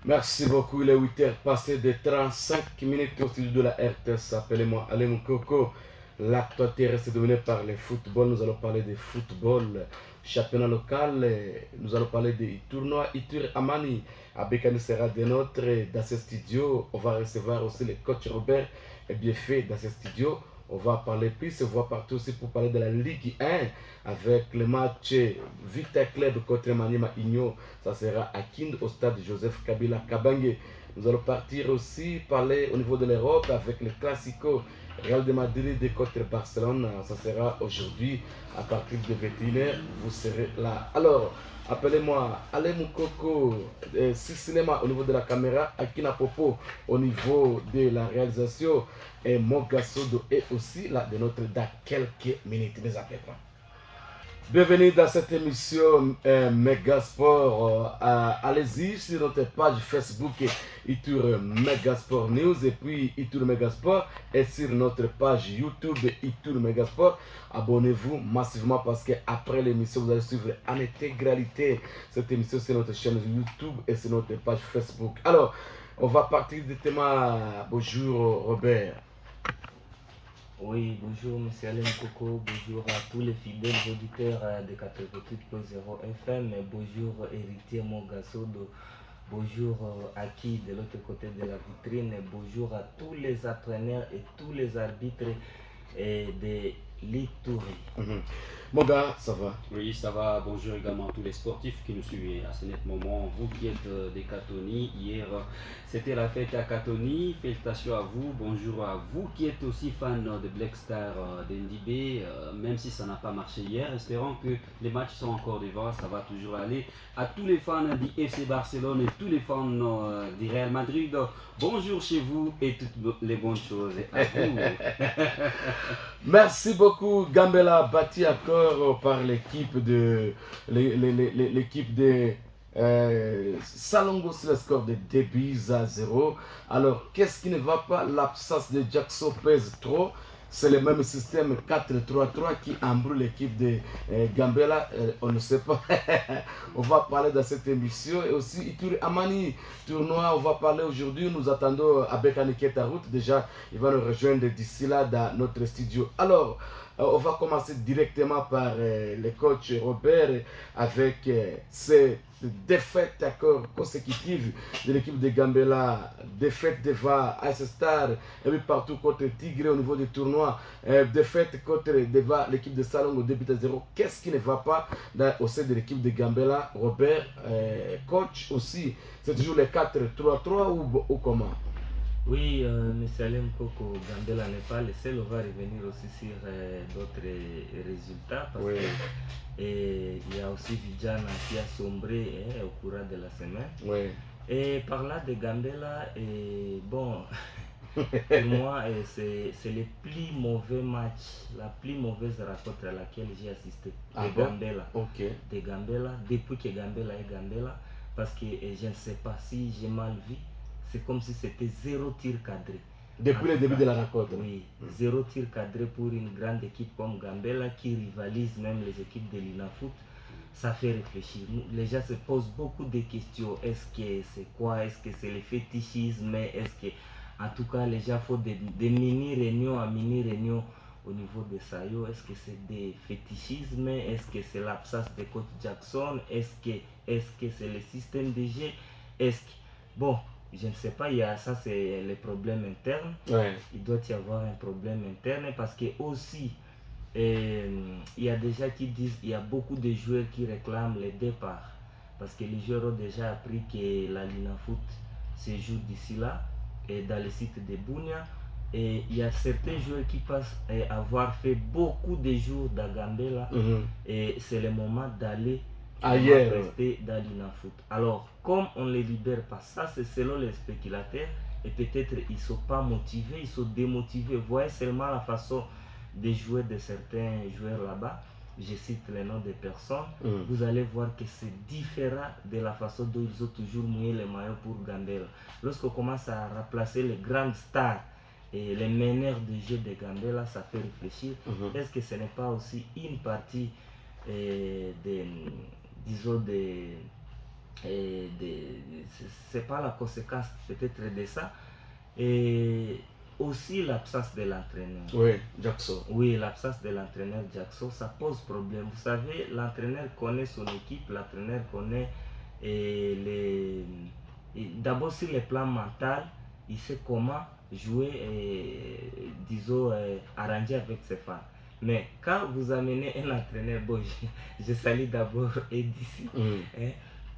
Merci beaucoup. Il est 8 heures passées de 35 minutes au studio de la RTS. Appelez-moi Alem Coco. L'actualité reste dominée par le football. Nous allons parler de football, championnat local. Nous allons parler des tournois Itur Amani. Abekani sera de notre dans ce studio. On va recevoir aussi le coach Robert et bien fait dans ce studio. On va parler plus, on va partout aussi pour parler de la Ligue 1 avec le match Vita Club contre Maniema Igno. Ça sera à Kind au stade Joseph Kabila Kabange. Nous allons partir aussi parler au niveau de l'Europe avec le Classico Real de Madrid contre Barcelone. Ça sera aujourd'hui à partir de 21h. Vous serez là. Alors, appelez-moi Alain Moukoko, Cicinema au niveau de la caméra, Akina Popo au niveau de la réalisation et Mogasodo est aussi là de notre dans quelques minutes. Ne zappez pas. Bienvenue dans cette émission Megasport. Allez-y sur notre page Facebook Itur Megasport News et puis Itur Megasport et sur notre page YouTube Itur Megasport. Abonnez-vous massivement parce qu'après l'émission, vous allez suivre en intégralité cette émission sur notre chaîne YouTube et sur notre page Facebook. Alors, on va partir du thème. Bonjour Robert. Oui, bonjour Monsieur Alain Coco, bonjour à tous les fidèles auditeurs de 88.0 FM, bonjour Héritier Mogasodo, bonjour à qui de l'autre côté de la vitrine, bonjour à tous les entraîneurs et tous les arbitres de l'Itourie. Mon gars, ça va? Oui, ça va. Bonjour également à tous les sportifs qui nous suivent à ce net moment. Vous qui êtes des Catoni, hier c'était la fête à Catoni. Félicitations à vous. Bonjour à vous qui êtes aussi fan de Black Star d'NDB. Même si ça n'a pas marché hier, espérons que les matchs sont encore devant. Ça va toujours aller. À tous les fans du FC Barcelone et tous les fans du Real Madrid, bonjour chez vous et toutes les bonnes choses à vous. Merci beaucoup Gambela, battu encore par l'équipe de Salongo sur le score de 2 buts à 0. Alors, qu'est-ce qui ne va pas? L'absence de Jackson pèse trop. C'est le même système 4-3-3 qui embrouille l'équipe de Gambela. On ne sait pas. On va parler dans cette émission. Et aussi, Ituri Amani, tournoi, on va parler aujourd'hui. Nous attendons Abekani Ketarout. Déjà, il va nous rejoindre d'ici là dans notre studio. Alors, on va commencer directement par le coach Robert avec ses défaites consécutives de l'équipe de Gambela, défaite devant Ice Star et puis partout contre Tigre au niveau du tournoi, défaite contre devant l'équipe de Salon au début de 0. Qu'est-ce qui ne va pas au sein de l'équipe de Gambela? Robert, coach aussi, c'est toujours les 4-3-3 ou comment? Oui, Monsieur Alain Coco, Gambela n'est pas le seul. On va revenir aussi sur d'autres résultats parce que il y a aussi Vijana qui a sombré au courant de la semaine. Oui. Et par là de Gambela, bon, pour moi, c'est le plus mauvais match, la plus mauvaise rencontre à laquelle j'ai assisté de Gambela. Ok. De Gambela, depuis que Gambela est Gambela, parce que je ne sais pas si j'ai mal vu, c'est comme si c'était zéro tir cadré. Depuis le début de la rencontre. Oui, zéro tir cadré pour une grande équipe comme Gambela qui rivalise même les équipes de l'INAFOOT. Ça fait réfléchir. Les gens se posent beaucoup de questions. Est-ce que c'est quoi? Est-ce que c'est le fétichisme? Est-ce que, en tout cas, les gens font des mini-réunions à mini-réunions au niveau de Sayo. Est-ce que c'est des fétichismes? Est-ce que c'est l'absence de coach Jackson? Est-ce que c'est le système de jeu? Est-ce que... Bon, je ne sais pas, ça c'est les problèmes internes. Ouais. Il doit y avoir un problème interne parce que aussi, il y a des gens qui disent, il y a beaucoup de joueurs qui réclament le départ parce que les joueurs ont déjà appris que la Linafoot se joue d'ici là et dans le site de Bunia. Et il y a certains joueurs qui pensent avoir fait beaucoup de jours dans Gambela et c'est le moment d'aller ailleurs, rester dans l'Inafoot. Alors, comme on ne les libère pas, ça c'est selon les spéculateurs et peut-être ils ne sont pas motivés, ils sont démotivés. Voyez seulement la façon de jouer de certains joueurs là-bas. Je cite les noms des personnes. Vous allez voir que c'est différent de la façon dont ils ont toujours mouillé les maillots pour Gambela. Lorsqu'on commence à remplacer les grandes stars et les meneurs de jeu de Gambela, ça fait réfléchir. Est-ce que ce n'est pas aussi une partie disons c'est pas la conséquence peut-être de ça. Et aussi l'absence de l'entraîneur. Oui, Jackson. Oui, l'absence de l'entraîneur Jackson, ça pose problème. Vous savez, l'entraîneur connaît son équipe, l'entraîneur connaît d'abord sur le plan mental, il sait comment jouer et disons arranger avec ses fans. Mais quand vous amenez un entraîneur, bon, je salue d'abord Edissi,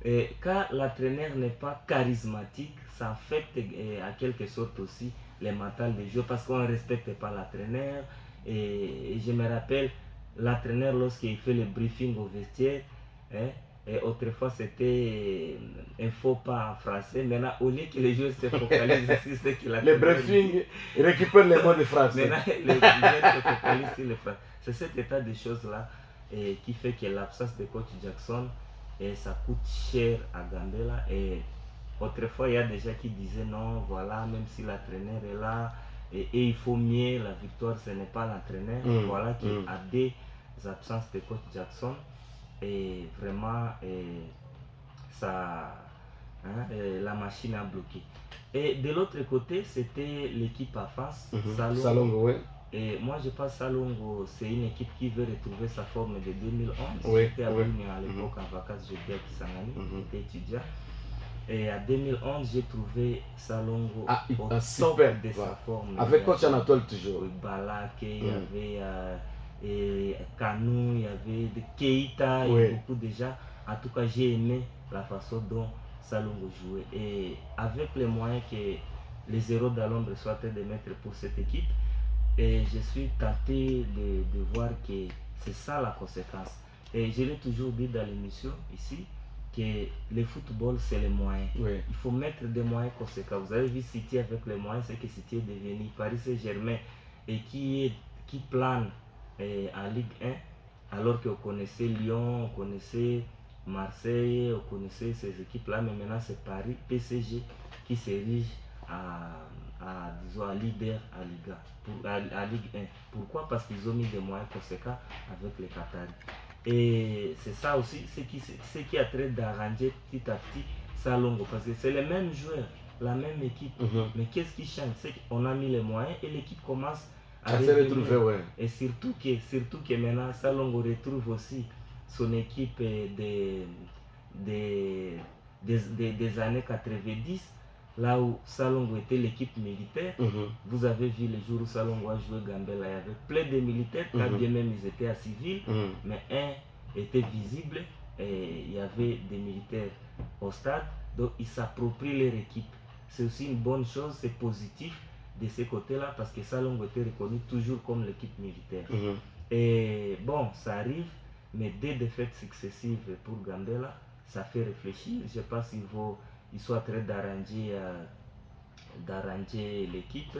et quand l'entraîneur n'est pas charismatique, ça affecte à quelque sorte aussi les mentales des joueurs parce qu'on ne respecte pas l'entraîneur. Et je me rappelle, l'entraîneur, lorsqu'il fait le briefing au vestiaire, et autrefois c'était un faux pas en français. Maintenant, au lieu que les joueurs se focalisent sur ce qu'il a Le briefing, il récupère les mots de français. Maintenant, les joueurs se focalisent sur le français. C'est cet état de choses-là qui fait que l'absence de coach Jackson, ça coûte cher à Gambela. Et autrefois, il y a des gens qui disaient non, voilà, même si l'entraîneur est là, et il faut mieux, la victoire, ce n'est pas l'entraîneur. Voilà qu'il a des absences de coach Jackson. Et vraiment, ça, la machine a bloqué. Et de l'autre côté, c'était l'équipe à face, Salongo, oui. Et moi, je pense que Salongo, c'est une équipe qui veut retrouver sa forme de 2011. Oui, J'étais à Bougne à l'époque en vacances, j'étais à Kisangani, j'étais étudiant. Et en 2011, j'ai trouvé Salongo au top super, de sa forme. Avec coach Anatole toujours. Balake, il y avait Kanou, il y avait Keita, Oui. et beaucoup de gens. En tout cas, j'ai aimé la façon dont Salongo jouait. Et avec les moyens que les héros d'Alombre sont en train de mettre pour cette équipe, et je suis tenté de voir que c'est ça la conséquence. Et je l'ai toujours dit dans l'émission ici, que le football c'est les moyens. Oui. Il faut mettre des moyens conséquents. Vous avez vu City avec les moyens, c'est que City est devenu Paris Saint-Germain et qui plane en Ligue 1, alors qu'on connaissait Lyon, on connaissait Marseille, on connaissait ces équipes-là, mais maintenant c'est Paris, PSG qui s'érige disons, à leader à Ligue 1. Pourquoi? Parce qu'ils ont mis des moyens conséquents avec les Qataris. Et c'est ça aussi ce qui est en train d'arranger petit à petit Salongo, parce que c'est les mêmes joueurs, la même équipe. Mais qu'est-ce qui change? C'est qu'on a mis les moyens et l'équipe commence à se retrouver. Ouais. Et surtout que maintenant Salongo retrouve aussi son équipe des années 90, là où Salongo était l'équipe militaire. Vous avez vu les jours où Salongo a joué Gambela, il y avait plein de militaires, quand bien même ils étaient à civil, mais un était visible et il y avait des militaires au stade, donc ils s'approprient leur équipe. C'est aussi une bonne chose, c'est positif de ce côté-là, parce que Salongo était reconnu toujours comme l'équipe militaire. Et bon, ça arrive, mais des défaites successives pour Gambela, ça fait réfléchir. Je pense qu'ils sont en train d'arranger l'équipe.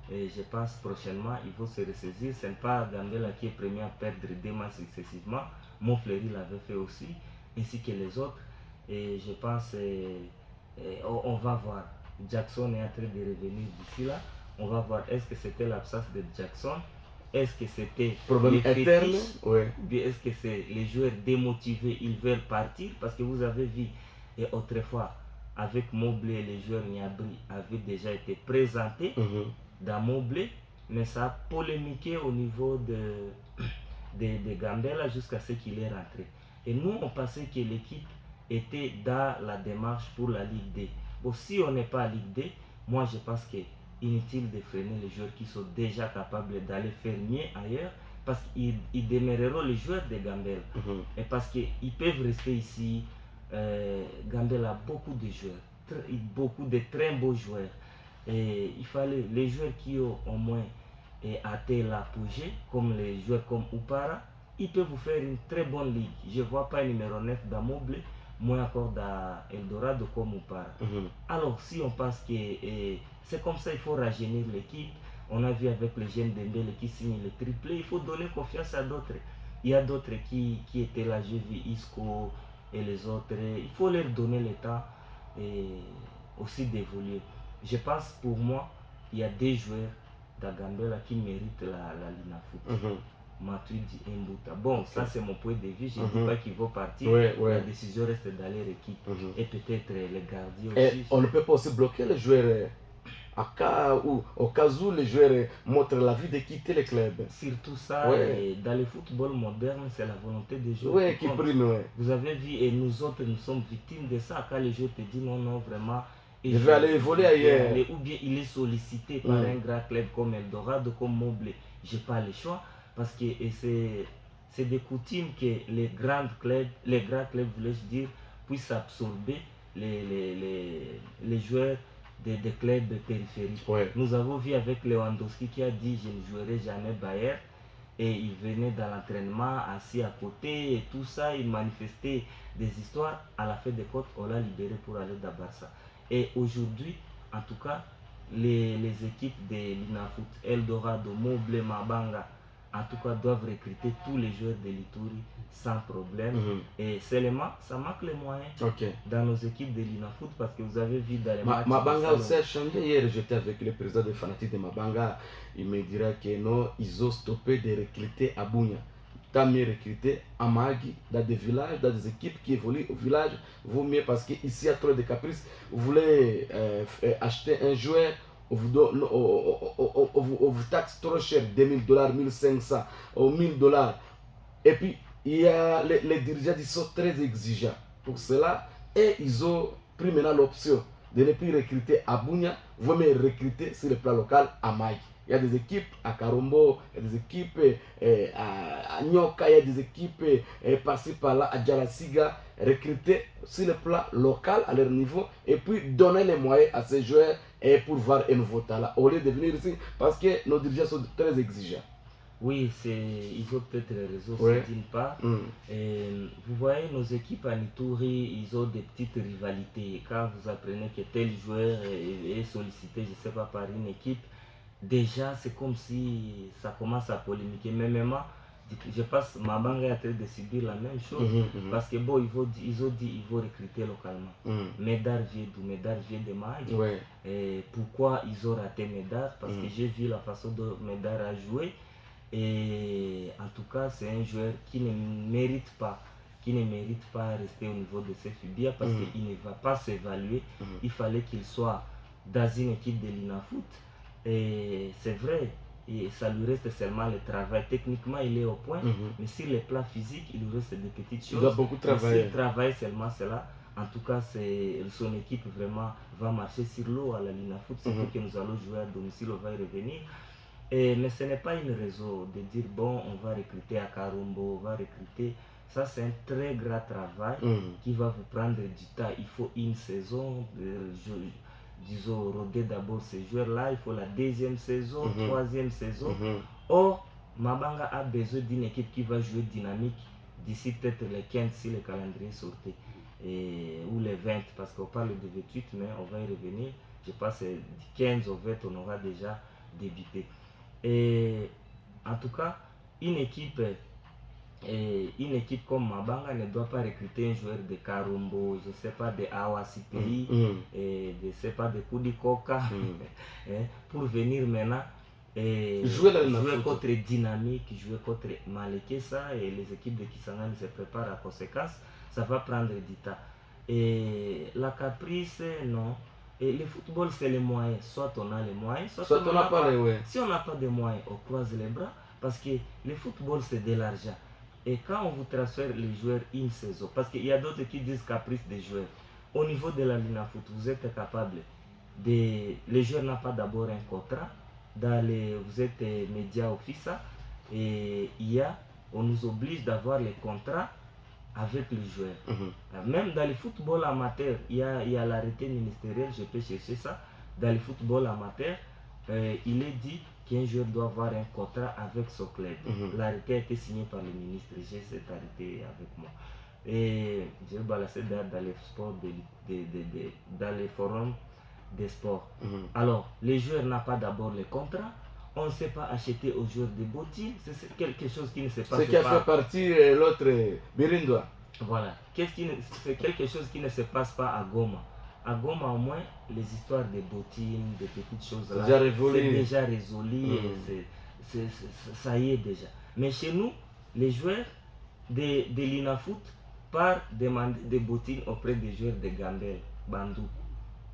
Et je pense prochainement ils vont se ressaisir. Ce n'est pas Gambela qui est premier à perdre 2 matchs successivement. Montfleury l'avait fait aussi, ainsi que les autres. Et je pense on va voir. Jackson est en train de revenir d'ici là. On va voir, est-ce que c'était l'absence de Jackson? Est-ce que c'était problème interne? Bien, est-ce que c'est les joueurs démotivés, ils veulent partir? Parce que vous avez vu, et autrefois, avec Mobley, les joueurs Niabri avaient déjà été présentés dans Mobley, mais ça a polémiqué au niveau de Gambela jusqu'à ce qu'il est rentré. Et nous, on pensait que l'équipe était dans la démarche pour la Ligue D. Bon, si on n'est pas à Ligue D, moi je pense que inutile de freiner les joueurs qui sont déjà capables d'aller faire mieux ailleurs, parce qu'ils demeureront les joueurs de Gambela. Et parce qu'ils peuvent rester ici. Gambela a beaucoup de joueurs, beaucoup de très beaux joueurs. Et il fallait les joueurs qui ont au moins atteint l'apogée, comme les joueurs comme Upara, ils peuvent vous faire une très bonne ligue. Je ne vois pas un numéro 9 dans Mobley, moins encore dans Eldorado comme Upara. Alors si on pense que c'est comme ça, il faut rajeunir l'équipe. On a vu avec les jeunes Dembélé qui signent le triplé, il faut donner confiance à d'autres. Il y a d'autres qui étaient là, j'ai vu Isco et les autres. Il faut leur donner le temps et aussi d'évoluer. Je pense pour moi, il y a des joueurs d'Agambela qui méritent la Lina Foot. Matuidi Mbuta. Bon, ça c'est mon point de vue. Je ne dis pas qu'ils vont partir. La décision reste dans leur équipe. Et peut-être les gardiens aussi. On ne peut pas aussi bloquer les joueurs au cas où les joueurs montrent l'envie de quitter le club. Surtout ça, et dans le football moderne, c'est la volonté des joueurs qui prime. Vous avez vu, et nous autres, nous sommes victimes de ça. Quand les joueurs te disent non, vraiment, je vais aller voler ailleurs. Ou bien il est sollicité par un grand club comme Eldorado, comme Mobley. Je n'ai pas le choix. Parce que c'est des coutumes que les grands clubs, voulais-je dire, puissent absorber les joueurs des clubs de périphérie. Nous avons vu avec Lewandowski qui a dit je ne jouerai jamais Bayern, et il venait dans l'entraînement assis à côté et tout ça, il manifestait des histoires. À la fin des comptes, on l'a libéré pour aller dans Barça. Et aujourd'hui, en tout cas, les équipes de l'INAFOOT, Eldorado, Mobley, Mabanga, en tout cas, doivent recruter tous les joueurs de l'Ituri sans problème. Et seulement, ça manque les moyens dans nos équipes de l'INAFOOT, parce que vous avez vu dans les matchs... Mabanga aussi a changé. Hier, j'étais avec le président des fanatiques de Mabanga. Il me dira que non, ils ont stoppé de recruter à Bunya. Tant mieux recruter à Magui, dans des villages, dans des équipes qui évoluent au village, vaut mieux, parce qu'ici, il y a trop de caprices. Vous voulez acheter un joueur, on vous taxe trop cher, $2000, 1500, ou $1000. Et puis, il y a les dirigeants qui sont très exigeants pour cela, et ils ont pris maintenant l'option de ne plus recruter à Bunya, vous mieux recruter sur le plan local à Maï. Il y a des équipes à Karombo, il y a des équipes à Nyoka, il y a des équipes par-ci par-là à Djalasiga, recruter sur le plan local à leur niveau, et puis donner les moyens à ces joueurs pour voir un nouveau talent, au lieu de venir ici, parce que nos dirigeants sont très exigeants. Oui, ils ont peut-être raison, c'est d'une part. Vous voyez, nos équipes à Ituri, ils ont des petites rivalités. Quand vous apprenez que tel joueur est sollicité, je ne sais pas, par une équipe, déjà c'est comme si ça commence à polémiquer. Mais même, je pense que Mabanga est en train de subir la même chose. Parce que bon, ils ont dit qu'ils vont recruter localement. Médard vient de Maï. Et pourquoi ils ont raté Médard? Parce que j'ai vu la façon dont Médard a joué. Et en tout cas, c'est un joueur qui ne mérite pas rester au niveau de ses Fibia, parce qu'il ne va pas s'évaluer. Il fallait qu'il soit dans une équipe de l'INAFOOT. Et c'est vrai, et ça lui reste seulement le travail. Techniquement, il est au point, mais sur le plan physique, il lui reste des petites choses. Il doit beaucoup travailler. S'il travaille seulement cela, en tout cas, son équipe vraiment va marcher sur l'eau à la l'INAFOOT, surtout que nous allons jouer à domicile, on va y revenir. Mais ce n'est pas une raison de dire bon, on va recruter à Karombo, on va recruter. Ça, c'est un très grand travail qui va vous prendre du temps. Il faut une saison, disons, roder d'abord ces joueurs-là. Il faut la deuxième saison, troisième saison. Or, Mabanga a besoin d'une équipe qui va jouer dynamique d'ici peut-être les 15 si le calendrier sortait. Ou les 20, parce qu'on parle de 28, mais on va y revenir. Je pense que du 15 au 20, on aura déjà débuté. Et en tout cas, une équipe comme Mabanga ne doit pas recruter un joueur de Karombo, je ne sais pas, de Awasipei, je ne sais pas, de Kudikoka, pour venir maintenant jouer contre Dynamique, jouer contre Malekesa, et les équipes de Kisangani se préparent à conséquence. Ça va prendre du temps. Et la caprice, non. Et le football, c'est les moyens. Soit on a les moyens, soit on n'a pas. Si on n'a pas de moyens, on croise les bras, parce que le football, c'est de l'argent. Et quand on vous transfère les joueurs une saison, parce qu'il y a d'autres qui disent caprice des joueurs, au niveau de la l'INAFOOT, vous êtes capable de... Les joueurs n'ont pas d'abord un contrat, vous êtes média office, et on nous oblige d'avoir les contrats avec les joueurs. Même dans le football amateur, il y a l'arrêté ministériel, je peux chercher ça. Dans le football amateur, il est dit qu'un joueur doit avoir un contrat avec son club. L'arrêté a été signé par le ministre, j'ai cet arrêté avec moi. Et j'ai balancé dans les sports, dans les forums des sports. Alors, les joueurs n'ont pas d'abord le contrat. On ne sait pas acheter aux joueurs de Boti, c'est quelque chose qui ne se passe pas. Ce qui a fait partie l'autre Birindoa. Voilà, c'est quelque chose qui ne se passe pas à Goma. À Goma, au moins, les histoires de bottines, de petites choses là, c'est déjà résolu, et ça y est déjà. Mais chez nous, les joueurs de l'INAFoot partent demander des bottines auprès des joueurs de Gambel, Bandou.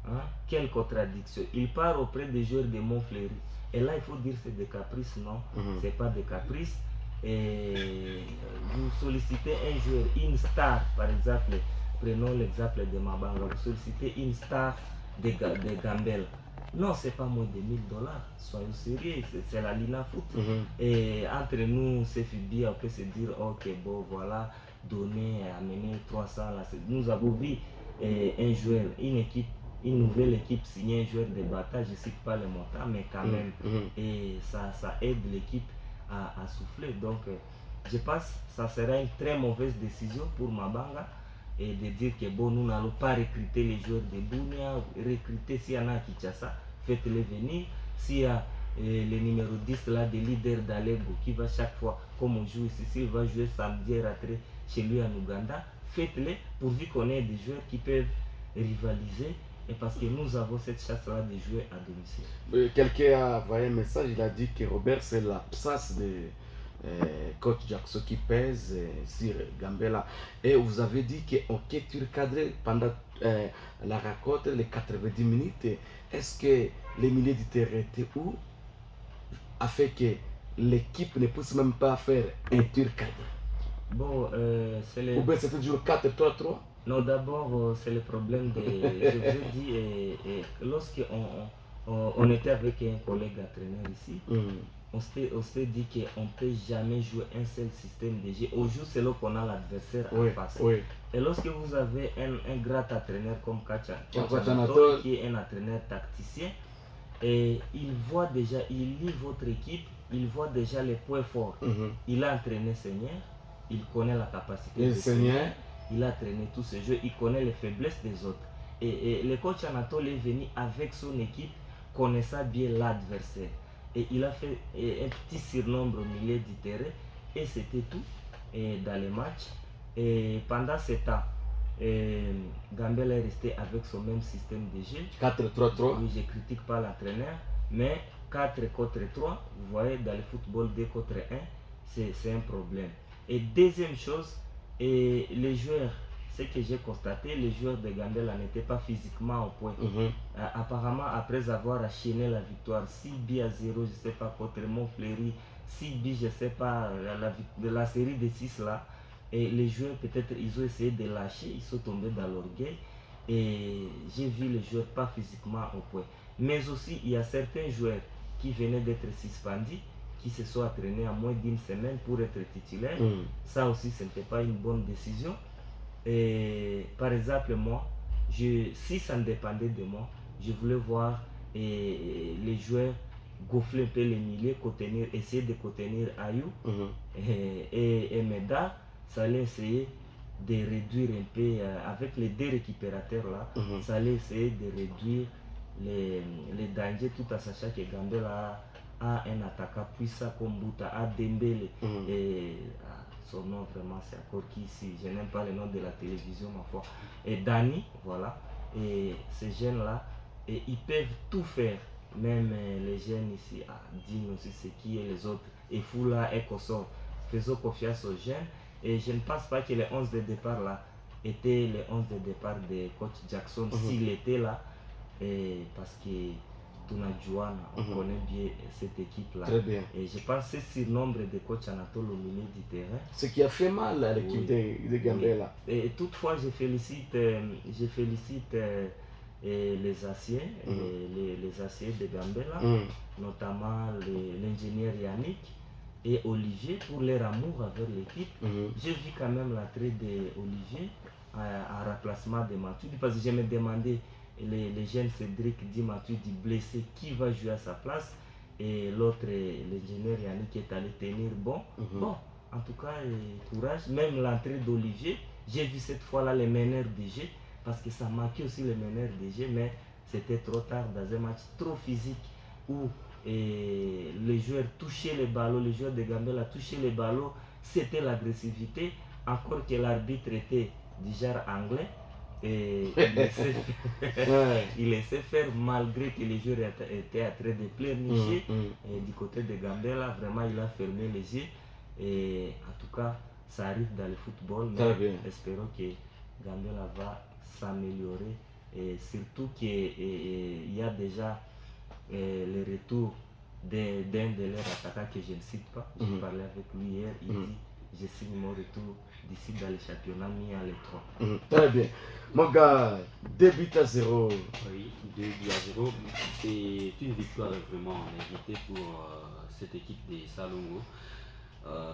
Hein? Quelle contradiction. Ils partent auprès des joueurs de Montfleury. Et là, il faut dire que c'est des caprices. Non, c'est pas des caprices. Et vous sollicitez un joueur, une star, par exemple, prenons l'exemple de Mabanga, vous sollicitez une star de Gambel. Non, c'est pas moins de $1000. Soyons sérieux, c'est la Linafoot. Et entre nous, c'est Fibi, on peut se dire, ok, bon, voilà, donner, amener 300. Là, nous avons vu un joueur, une nouvelle équipe signer un joueur de bataille, je ne cite pas le montant, mais quand même, et ça aide l'équipe à souffler. Donc, je pense que ça sera une très mauvaise décision pour Mabanga et de dire que bon, nous n'allons pas recruter les joueurs de Bunia, recruter s'il y en a à Kinshasa, faites-les venir. S'il y a le numéro 10 là, des leaders d'Alego qui va chaque fois, comme on joue ici, s'il va jouer samedi et rentrer chez lui en Ouganda, faites-les pourvu qu'on ait des joueurs qui peuvent rivaliser. Et parce que nous avons cette chasse-là de jouer à domicile. Quelqu'un a envoyé un message, il a dit que Robert, c'est l'absence de coach Jackson qui pèse sur Gambela. Et vous avez dit qu'on quitte cadré pendant la raconte, les 90 minutes. Est-ce que les milieux du terrain étaient où a fait que l'équipe ne puisse même pas faire un tir cadré? Bon, c'est les... Ou bien c'était toujours 4-3-3? Non, d'abord, c'est le problème je vous ai dit, lorsqu'on était avec un collègue entraîneur ici, on s'est dit qu'on ne peut jamais jouer un seul système de jeu. Au jour, c'est là qu'on a l'adversaire en face. Et lorsque vous avez un grand entraîneur comme Kachanatol, qui est un entraîneur tacticien, et il lit votre équipe, il voit déjà les points forts. Il a entraîné Seigneur, il connaît la capacité de Seigneur. Il a traîné tous ces jeux, il connaît les faiblesses des autres. Et le coach Anatole est venu avec son équipe, connaissant bien l'adversaire. Et il a fait un petit surnombre au milieu du terrain, et c'était tout dans les matchs. Et pendant ce temps, Gambel est resté avec son même système de jeu. 4-3-3. Oui, je ne critique pas l'entraîneur, mais 4 contre 3, vous voyez, dans le football 2 contre 1, c'est un problème. Et deuxième chose, et les joueurs, ce que j'ai constaté, les joueurs de Gambela n'étaient pas physiquement au point. Apparemment, après avoir enchaîné la victoire, 6-0, je ne sais pas, contre Montfleury, 6 je ne sais pas, de la série de 6 là, et les joueurs, peut-être, ils ont essayé de lâcher, ils sont tombés dans l'orgueil, et j'ai vu les joueurs pas physiquement au point. Mais aussi, il y a certains joueurs qui venaient d'être suspendus, qui se sont entraînés en moins d'une semaine pour être titulaires. Ça aussi, ce n'était pas une bonne décision. Et, par exemple, moi, si ça ne dépendait de moi, je voulais voir les joueurs gonfler un peu les milieux, essayer de contenir Ayou et Meda. Ça allait essayer de réduire un peu, avec les deux récupérateurs là, ça allait essayer de réduire les dangers, tout en sachant que Gambela a un attaquant puissant comme Bouta, a Dembele, et son nom vraiment c'est encore qui ici, je n'aime pas le nom de la télévision ma foi, et Dani, voilà, et ces jeunes là, et ils peuvent tout faire, même les jeunes ici, Dino aussi c'est qui et les autres, et Foula et Kossor, faisons confiance aux jeunes, et je ne pense pas que les 11 de départ là étaient les 11 de départ de coach Jackson, s'il était là, et parce que Juana, on connaît bien cette équipe-là. Très bien. Et je pense que c'est le nombre de coachs Anatole au milieu du terrain. Ce qui a fait mal à l'équipe de Gambela. Et toutefois, je félicite les aciers, les aciers de Gambela, notamment l'ingénieur Yannick et Olivier pour leur amour avec l'équipe. J'ai vu quand même l'attrait d'Olivier en remplacement de Matuidi parce que je me demandais les jeunes Cédric Di Matuidi blessé, qui va jouer à sa place, et l'autre, l'ingénieur Yannick, est allé tenir bon. Bon, en tout cas, courage. Même l'entrée d'Olivier, j'ai vu cette fois-là les meneurs de jeu, parce que ça manquait aussi les meneurs de jeu, mais c'était trop tard dans un match trop physique où les joueurs touchaient les ballons, les joueurs de Gambela touchaient les ballons, c'était l'agressivité, encore que l'arbitre était du genre anglais. Et il laissait faire malgré que les joueurs étaient en train de pleurnicher. Et du côté de Gambela, vraiment il a fermé les yeux. Et en tout cas, ça arrive dans le football, Très bien. mais espérons que Gambela va s'améliorer. Et surtout qu'il y a déjà le retour d'un de leurs attaquants que je ne cite pas. J'ai parlé avec lui hier, il dit je signe mon retour d'ici dans le championnat mis à l'étroit. Très bien. Mon gars, 2-0. Oui, 2-0. C'est une victoire vraiment méritée pour cette équipe des Salongo.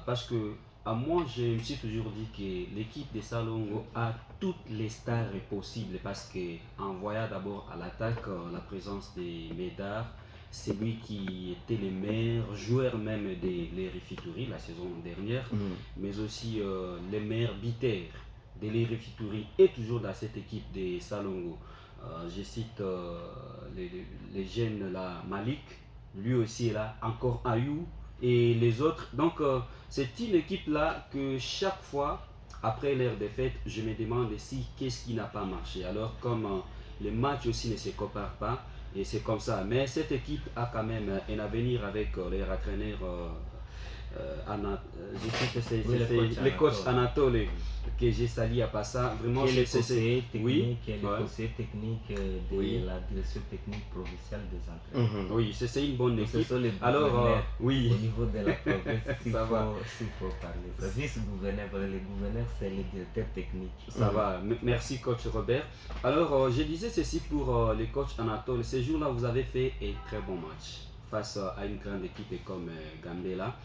Parce que, à moi, je me suis toujours dit que l'équipe des Salongo a toutes les stars possibles. Parce qu'en voyant d'abord à l'attaque la présence des Médard, c'est lui qui était le meilleur joueur même de l'Eri Fituri la saison dernière, mais aussi le meilleur buteur de l'Eri Fituri est toujours dans cette équipe des Salongo. Je cite les jeunes là, Malik, lui aussi est là, encore Ayou et les autres. Donc c'est une équipe là que chaque fois après leur défaite, je me demande si qu'est-ce qui n'a pas marché. Alors comme les matchs aussi ne se comparent pas, et c'est comme ça. Mais cette équipe a quand même un avenir avec les entraîneurs, les coachs Anatole, que j'ai sali à Passa. Vraiment, c'est le conseiller technique, oui, le conseiller technique de la direction technique provinciale des entraîneurs. Oui, c'est une bonne équipe. Alors, oui. Au niveau de la province, s'il faut parler. Le vice-gouverneur, le gouverneur, c'est le directeur technique. Ça va, merci coach Robert. Alors, je disais ceci pour les coachs Anatole. Ces jours-là, vous avez fait un très bon match face à une grande équipe comme Gambela.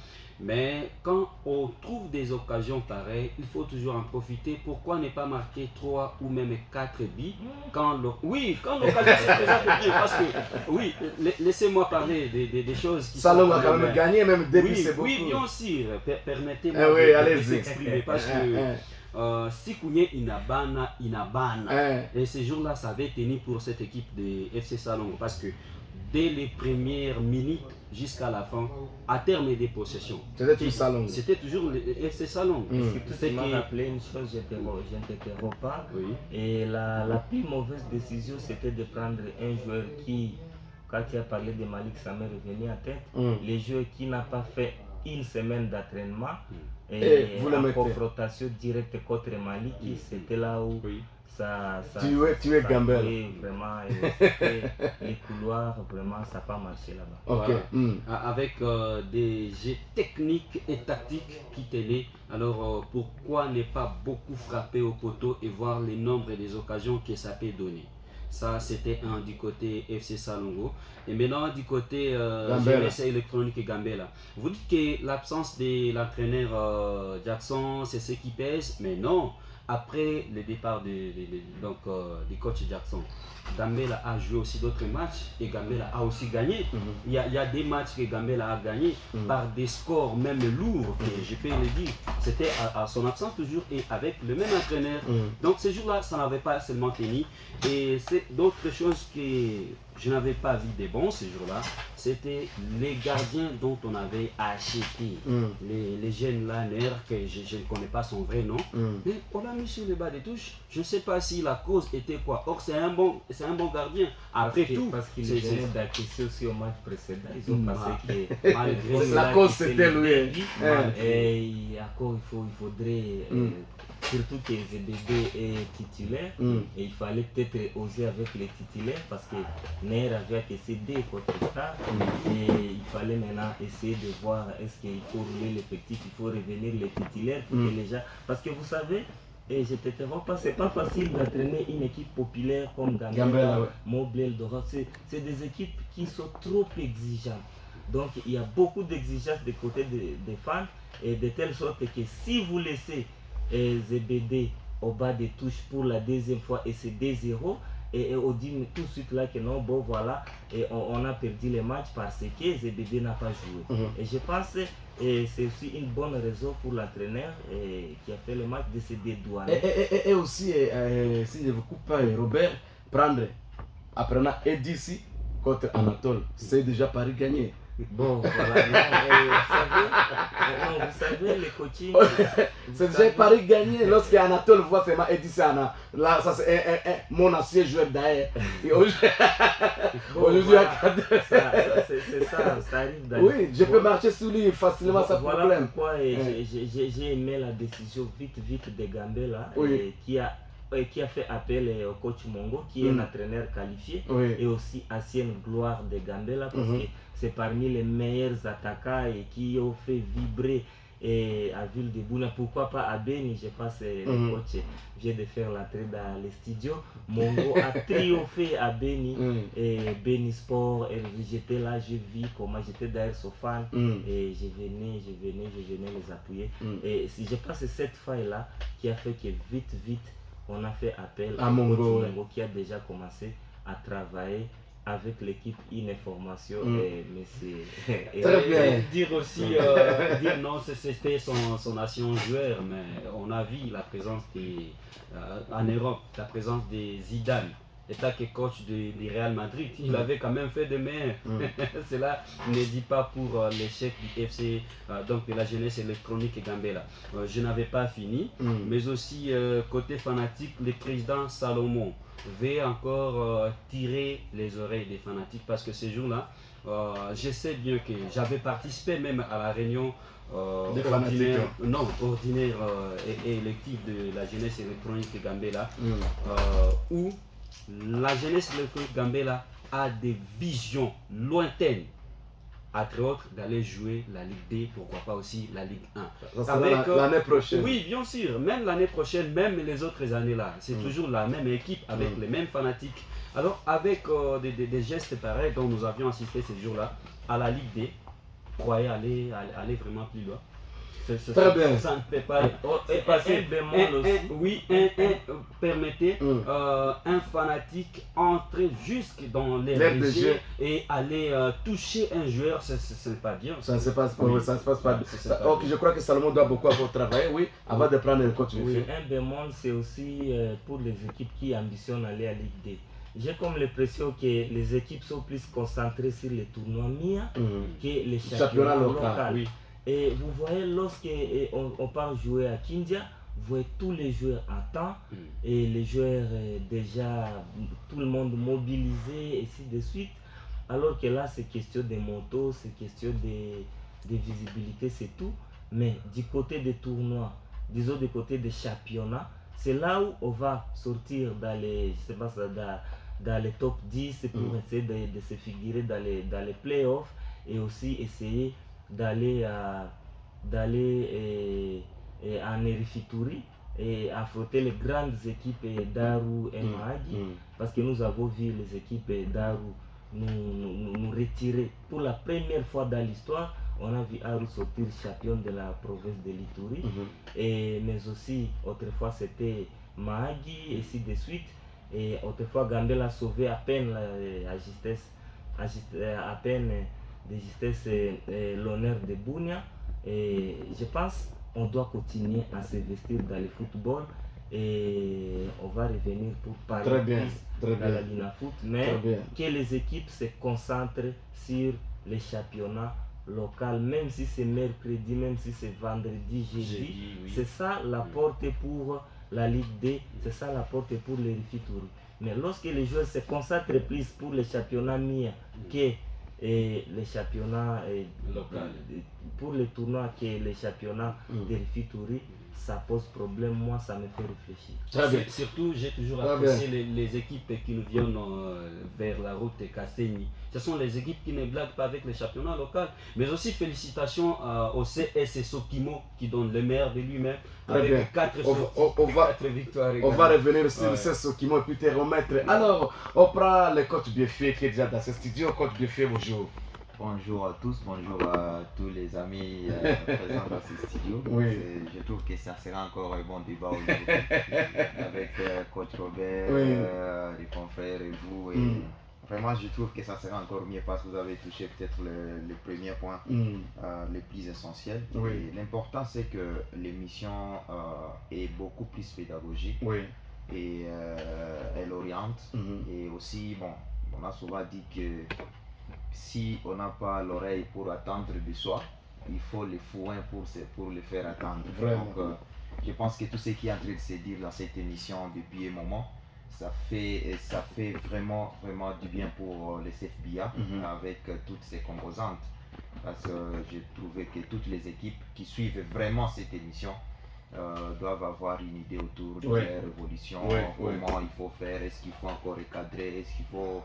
Mais quand on trouve des occasions pareilles, il faut toujours en profiter. Pourquoi ne pas marquer 3 ou même 4 buts quand l'occasion se présente bien? Parce que, oui, laissez-moi parler des choses qui Salon a quand même gagné, même début, c'est beaucoup. Oui, bien sûr. Permettez-moi de s'exprimer parce que si Kounye Inabana, et ces jours-là, ça avait tenu pour cette équipe de FC Salon parce que dès les premières minutes jusqu'à la fin, à terme des possessions. C'était toujours le FC Salon. Tu m'as rappelé une chose, je ne t'interromps pas. Oui. Et la plus mauvaise décision, c'était de prendre un joueur qui, quand tu as parlé de Malik, ça m'est revenu à tête. Le joueur qui n'a pas fait une semaine d'entraînement et en confrontation directe contre Malik, c'était là où tu es Gambela. Vraiment, les couloirs, vraiment, ça n'a pas marché là-bas. Okay. Voilà. Avec des jeux techniques et tactiques qui tenaient. Alors, pourquoi ne pas beaucoup frapper au poteau et voir le nombre des occasions que ça peut donner? Ça, c'était du côté FC Salongo. Et maintenant, du côté GMS électronique et Gambela. Vous dites que l'absence de l'entraîneur Jackson, c'est ce qui pèse, mais non. Après le départ du coach Jackson, Gambela a joué aussi d'autres matchs et Gambela a aussi gagné. Il y a des matchs que Gambela a gagné par des scores même lourds, je peux le dire. C'était à son absence toujours et avec le même entraîneur. Donc ce jour-là, ça n'avait pas seulement tenu. Et c'est d'autres choses que je n'avais pas vu de bons ce jour-là. C'était les gardiens dont on avait acheté. Les jeunes là, que je ne connais pas son vrai nom. Mais on l'a mis sur le bas des touches. Je ne sais pas si la cause était quoi. Or, c'est un bon gardien. Après tout, parce qu'il venait d'acquérir aussi au match précédent. Ils ont passé que malgré la cause, c'était lui. Et encore, il faudrait. Surtout que ZBD est titulaire et il fallait peut-être oser avec les titulaires parce que Nair avait encaissé des contre-stars et il fallait maintenant essayer de voir est-ce qu'il faut rouler l'effectif, il faut revenir les titulaires pour que les gens... Parce que vous savez, et je ne t'interromps pas, c'est pas facile d'entraîner une équipe populaire comme Gambela, Mobley, Eldorado. C'est des équipes qui sont trop exigeantes. Donc il y a beaucoup d'exigences du côté des fans et de telle sorte que si vous laissez ZBD au bas des touches pour la deuxième fois et c'est 2-0 et on dit tout de suite là que non, bon voilà, et on a perdu le match parce que ZBD n'a pas joué. Et je pense que c'est aussi une bonne raison pour l'entraîneur qui a fait le match de se dédouaner. Et aussi, si je vous coupe pas, Robert, apprenant EDC contre Anatole, c'est déjà Paris gagné. Bon, voilà. Non, vous savez, les coaching. C'est déjà Paris gagné. Lorsque Anatole voit seulement Eddie Sana, là, ça c'est mon ancien joueur d'ailleurs. Aujourd'hui, Voilà. C'est ça, ça arrive d'aller. oui, je peux marcher sous lui facilement sans Voilà problème. pourquoi j'ai aimé la décision vite de Gambela Oui. qui a fait appel au coach Mongo, qui est un entraîneur qualifié Oui. et aussi ancienne gloire de Gambela, parce que c'est parmi les meilleurs attaquants et qui ont fait vibrer à Ville de Bouna. Pourquoi pas à Beni? Je pense que le coach vient de faire l'entrée dans les studios. Mongo a triomphé à Beni et Beni Sport. Et j'étais là, je vis comment j'étais d'ailleurs son fan et je venais les appuyer. Et je pense que c'est cette faille-là qui a fait que vite, on a fait appel à au Mongo, coach Mongo qui a déjà commencé à travailler avec l'équipe Ininformation et monsieur. Très bien. Dire aussi, dire non, c'était son ancien joueur, mais on a vu la présence en Europe, la présence des Zidane. État que coach du Real Madrid, il avait quand même fait de même. Cela ne dit pas pour l'échec du FC, donc de la jeunesse électronique Gambela. Je n'avais pas fini, mais aussi côté fanatique, le président Salomon veut encore tirer les oreilles des fanatiques parce que ces jours-là, je sais bien que j'avais participé même à la réunion ordinaire et élective de la jeunesse électronique Gambela, où la jeunesse électronique Gambela a des visions lointaines, entre autres d'aller jouer la Ligue D, pourquoi pas aussi la Ligue 1. Ça sera l'année prochaine. Oui, bien sûr, même l'année prochaine, même les autres années là, c'est toujours la même équipe avec les mêmes fanatiques. Alors avec des gestes pareils dont nous avions assisté ces jours-là à la Ligue D, croyez aller vraiment plus loin. Très bien. Ça ne peut pas passer. Permettez un fanatique entrer jusque dans les régies et aller toucher un joueur, ce n'est pas bien. Ça ne se passe pas. Ça ne se passe pas. Ok, je crois que Salomon doit beaucoup travailler, oui, avant de prendre le coach. Oui, un bémol, c'est aussi pour les équipes qui ambitionnent aller à Ligue D. J'ai comme l'impression que les équipes sont plus concentrées sur les tournois MIA que les championnats locaux. Oui. Et vous voyez, lorsqu'on part jouer à Kindia, vous voyez tous les joueurs en temps et les joueurs déjà, tout le monde mobilisé, et ainsi de suite. Alors que là, c'est question de motos, c'est question de visibilité, c'est tout. Mais du côté des tournois, disons du côté des championnats, c'est là où on va sortir dans les, je sais pas, dans les top 10 pour essayer de se figurer dans les playoffs et aussi essayer d'aller en Erifituri et affronter les grandes équipes d'Aru et Mahagi, parce que nous avons vu les équipes d'Aru nous retirer pour la première fois dans l'histoire. On a vu Aru sortir champion de la province de l'Ituri, mais aussi autrefois c'était Mahagi et ainsi de suite, et autrefois Gambela a sauvé à peine à peine de justesse l'honneur de Bunia. Et je pense qu'on doit continuer à s'investir dans le football et on va revenir pour parler plus dans la Linafoot, mais que les équipes se concentrent sur les championnats locaux, même si c'est mercredi, même si c'est vendredi, jeudi. C'est ça la porte pour la Ligue D, c'est ça la porte pour les Rifituri. Mais lorsque les joueurs se concentrent plus pour les championnats MIA que les championnats locaux, pour les tournois que les championnats de Rifituri, ça pose problème. Moi, ça me fait réfléchir. Surtout, j'ai toujours apprécié les équipes qui nous viennent vers la route de Kasséni. Ce sont les équipes qui ne blaguent pas avec les championnats locaux. Mais aussi félicitations au CS Sokimo qui donne le meilleur de lui-même avec 4 victoires. On va revenir sur le CS Sokimo et puis te remettre. Alors, on prend le coach Biefé qui est déjà dans ce studio. Coach Biefé, bonjour. Bonjour à tous, bonjour à tous les amis présents dans ce studio. Oui. Je trouve que ça sera encore un bon débat aujourd'hui avec Coach Robert, les confrères et vous. Et vraiment, je trouve que ça sera encore mieux parce que vous avez touché peut-être le premier point, le plus essentiel. L'important, c'est que l'émission est beaucoup plus pédagogique et elle oriente. Et aussi, bon, on a souvent dit que si on n'a pas l'oreille pour attendre de soi, il faut les fouins pour les faire attendre. Vraiment. Donc, je pense que tout ce qui est en train de se dire dans cette émission depuis un moment, ça fait vraiment du bien pour les CFBA avec toutes ses composantes. Parce que j'ai trouvé que toutes les équipes qui suivent vraiment cette émission doivent avoir une idée autour de leur évolution, comment il faut faire, est-ce qu'il faut encore recadrer, est-ce qu'il faut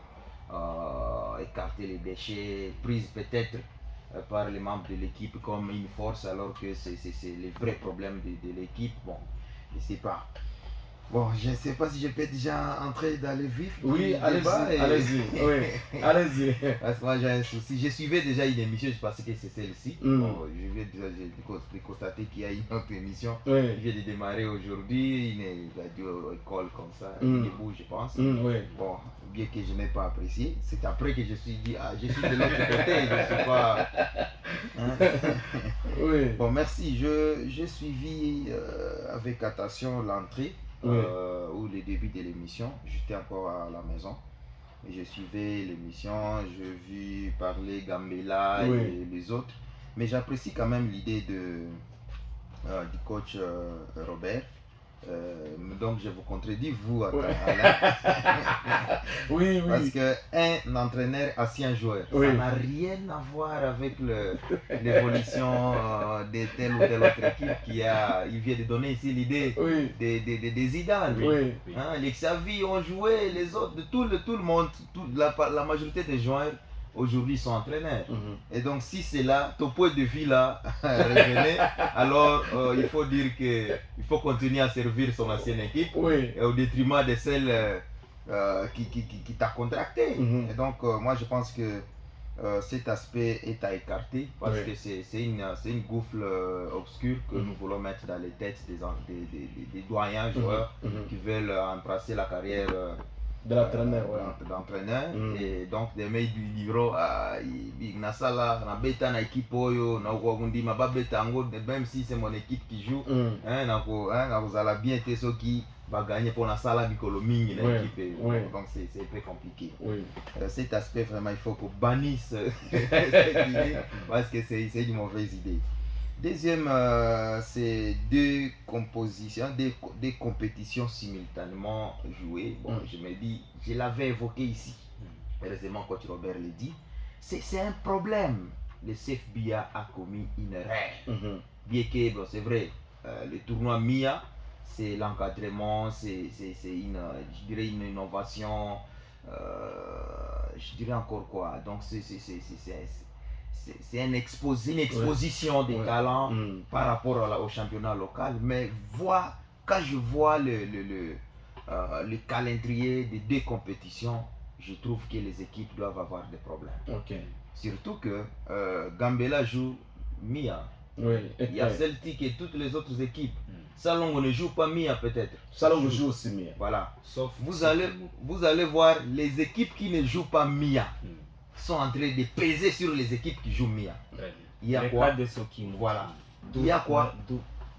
écarter les déchets, prises peut-être par les membres de l'équipe comme une force alors que c'est les vrais problèmes de l'équipe. Bon, je ne sais pas. Bon, je ne sais pas si je peux déjà entrer dans le vif. Oui, allez-y. Oui, allez-y. Parce que moi j'ai un souci. Je suivais déjà une émission, je pensais que c'est celle-ci. Bon, j'ai constaté qu'il y a une autre émission qui vient de démarrer aujourd'hui, une radio école comme ça, debout je pense. Bon, bien que je n'ai pas apprécié, c'est après que je suis dit, je suis de l'autre côté, je ne suis pas... Hein? Bon, merci. J'ai suivi avec attention l'entrée. Ou le début de l'émission, j'étais encore à la maison et je suivais l'émission, j'ai vu parler Gambela et les autres, mais j'apprécie quand même l'idée du coach Robert. Donc je vous contredis, vous, Alain. Oui. Parce qu'un entraîneur assis un joueur, ça n'a rien à voir avec l'évolution de telle ou telle autre équipe il vient de donner ici l'idée des Zidane. Hein, les Xavi ont joué, les autres, tout le monde, la majorité des joueurs aujourd'hui sont entraîneurs. Et donc si c'est là, ton point de vue là, revenez, alors il faut dire qu'il faut continuer à servir son ancienne équipe au détriment de celle qui t'a contracté. Et donc moi je pense que cet aspect est à écarter parce que c'est une gouffre obscure que nous voulons mettre dans les têtes des doyens joueurs qui veulent embrasser la carrière de l'entraîneur. Et donc des mecs du livre nasala na beta na équipe oyo na okundima ba beta ngo même si c'est mon équipe qui joue na vous allez bien être ceux qui va gagner pour la sala bikolo mingi na équipe. Donc c'est très compliqué. Cet aspect vraiment il faut qu'on bannisse cette idée parce que c'est une mauvaise idée. Deuxième, c'est deux compétitions simultanément jouées. Bon, je me dis, je l'avais évoqué ici. Heureusement, coach Robert l'a dit. C'est un problème. Le CFBA a commis une erreur. Bien que, bon, c'est vrai, le tournoi MIA, c'est l'encadrement, c'est je dirais une innovation. Je dirais encore quoi. Donc, c'est une exposition des talents par rapport au championnat local. Mais quand je vois le calendrier des deux compétitions, je trouve que les équipes doivent avoir des problèmes. Surtout que Gambela joue MIA. Il y a Celtic et toutes les autres équipes. Salongo ne joue pas MIA peut-être. Salongo joue aussi MIA. Voilà. Sauf vous allez voir les équipes qui ne jouent pas MIA. Sont en train de peser sur les équipes qui jouent MIA. Il y a quoi? Voilà. Il y a quoi?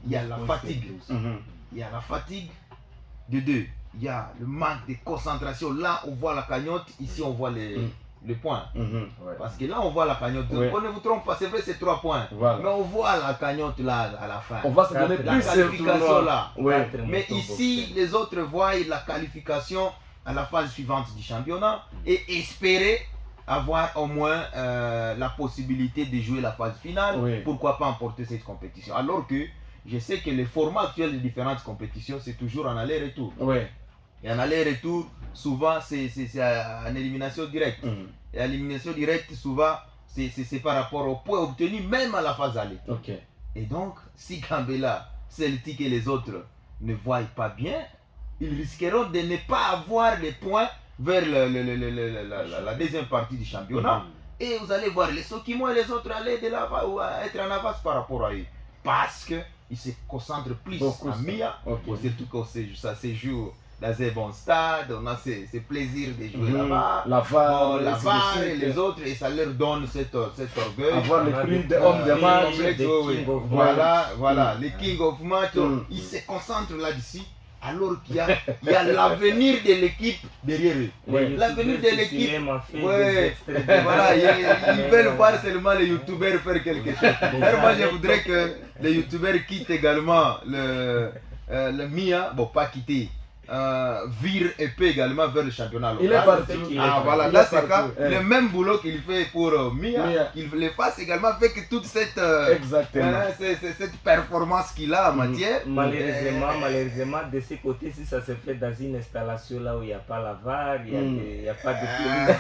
Il y a la fatigue. Il y a la fatigue de deux. Il y a le manque de concentration. Là, on voit la cagnotte. Ici, on voit les points. Parce que là, on voit la cagnotte. On ne vous trompe pas, c'est vrai, c'est 3 points. Mais on voit la cagnotte là à la fin. On va se donner la plus qualification là. Mais ici, les autres voient la qualification à la phase suivante du championnat et espérer avoir au moins la possibilité de jouer la phase finale, pourquoi pas emporter cette compétition. Alors que je sais que le format actuel des différentes compétitions, c'est toujours en aller-retour. Et en aller-retour, souvent, c'est en élimination directe. Et à l'élimination directe, souvent, c'est par rapport aux points obtenus, même à la phase aller. Et donc, si Gambela, Celtic et les autres ne voient pas bien, ils risqueront de ne pas avoir les points vers la deuxième partie du championnat. Et vous allez voir les Sokimo et les autres aller de l'avant ou être en avance par rapport à eux. Parce qu'ils se concentrent plus à MIA. Surtout que ça se joue dans un bon stade, on a ce plaisir de jouer là-bas. La VAR et les autres, et ça leur donne cet orgueil. Avoir le prix de homme de match. Voilà, les King of Match, ils se concentrent là-dessus. alors qu'il y a l'avenir de l'équipe derrière eux. Ouais. L'avenir de l'équipe. Ouais. Voilà, ils veulent voir seulement les youtubeurs faire quelque chose. Moi, je voudrais que les youtubeurs quittent également le MIA, bon, pas quitter. Vire et peut également vers le championnat local. Il est parti. Voilà, là c'est quand le même boulot qu'il fait pour Mia, qu'il le fasse également avec toute cette, cette performance qu'il a en matière. Malheureusement, de ce côté, si ça se fait dans une installation là où il n'y a pas la VAR, il n'y a pas de police,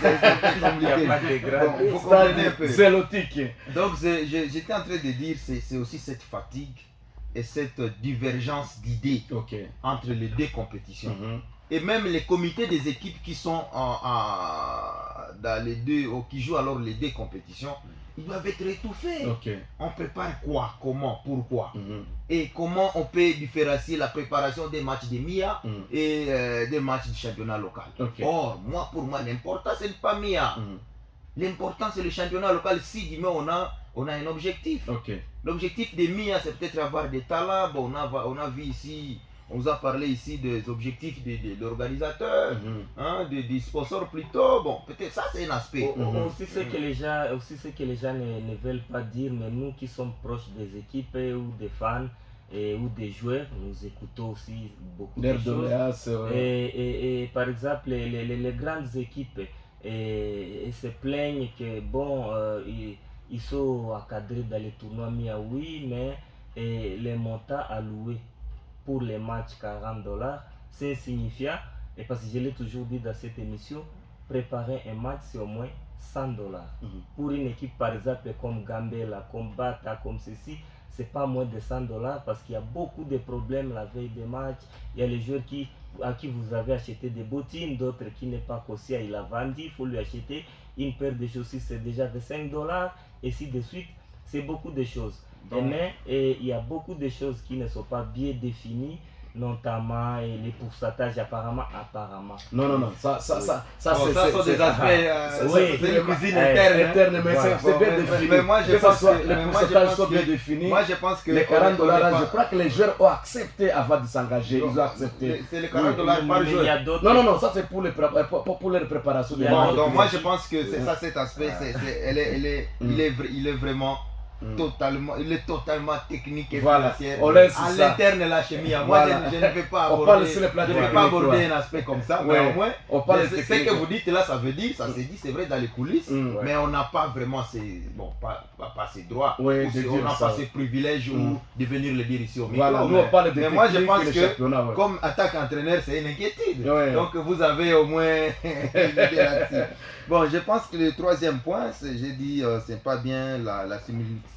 il n'y a pas de grade. Vous comprenez un peu. Zélotique. Donc j'étais en train de dire, c'est aussi cette fatigue et cette divergence d'idées entre les deux compétitions. Et même les comités des équipes qui sont dans les deux, ou qui jouent alors les deux compétitions, ils doivent être étouffés. On prépare quoi, comment, pourquoi, et comment on peut différencier la préparation des matchs de MIA et des matchs du championnat local. Or, pour moi, l'important c'est pas MIA. L'important c'est le championnat local. Si demain on a un objectif. L'objectif des MIA, c'est peut-être avoir des talents. Bon, on a vu ici, on vous a parlé ici des objectifs de l'organisateur, des sponsors plutôt. Bon, peut-être ça c'est un aspect. Aussi ce que les gens ne veulent pas dire, mais nous qui sommes proches des équipes ou des fans ou des joueurs, nous écoutons aussi beaucoup de choses. Et par exemple, les grandes équipes se plaignent que bon, ils sont encadrés dans les tournois MIA, oui, mais les montants alloués pour les matchs $40, c'est insignifiant. Et parce que je l'ai toujours dit dans cette émission, préparer un match c'est au moins $100. Pour une équipe par exemple comme Gambela, comme Bata, comme ceci, c'est pas moins de $100 parce qu'il y a beaucoup de problèmes la veille des matchs. Il y a les joueurs à qui vous avez acheté des bottines, d'autres qui n'est pas Kossia, il a vendu, il faut lui acheter une paire de chaussures, c'est déjà de $5, et ainsi de suite. C'est beaucoup de choses. Mais il y a beaucoup de choses qui ne sont pas bien définies, notamment les pourcentages apparemment. Non, ça sont des aspects de la cuisine interne, mais c'est bien défini. Mais moi je pense que les pourcentages sont bien définis. Moi je pense que les $40, je crois que les joueurs ont accepté avant de s'engager. Ils ont accepté. C'est les $40 par joueur. Non, ça c'est pour les préparations. Donc moi je pense que c'est ça cet aspect, il est vraiment totalement, il est totalement technique et financier. À l'interne la chimie. Moi je ne vais pas aborder un aspect comme ça, mais au moins ce que vous dites là, ça veut dire, ça se dit, c'est vrai dans les coulisses, mais on n'a pas vraiment pas ces droits, on n'a pas ces privilèges ou de venir le dire ici au micro. Mais moi je pense que comme attaque entraîneur c'est une inquiétude, donc vous avez au moins une idée là-dessus. Bon, je pense que le troisième point, j'ai dit, c'est pas bien la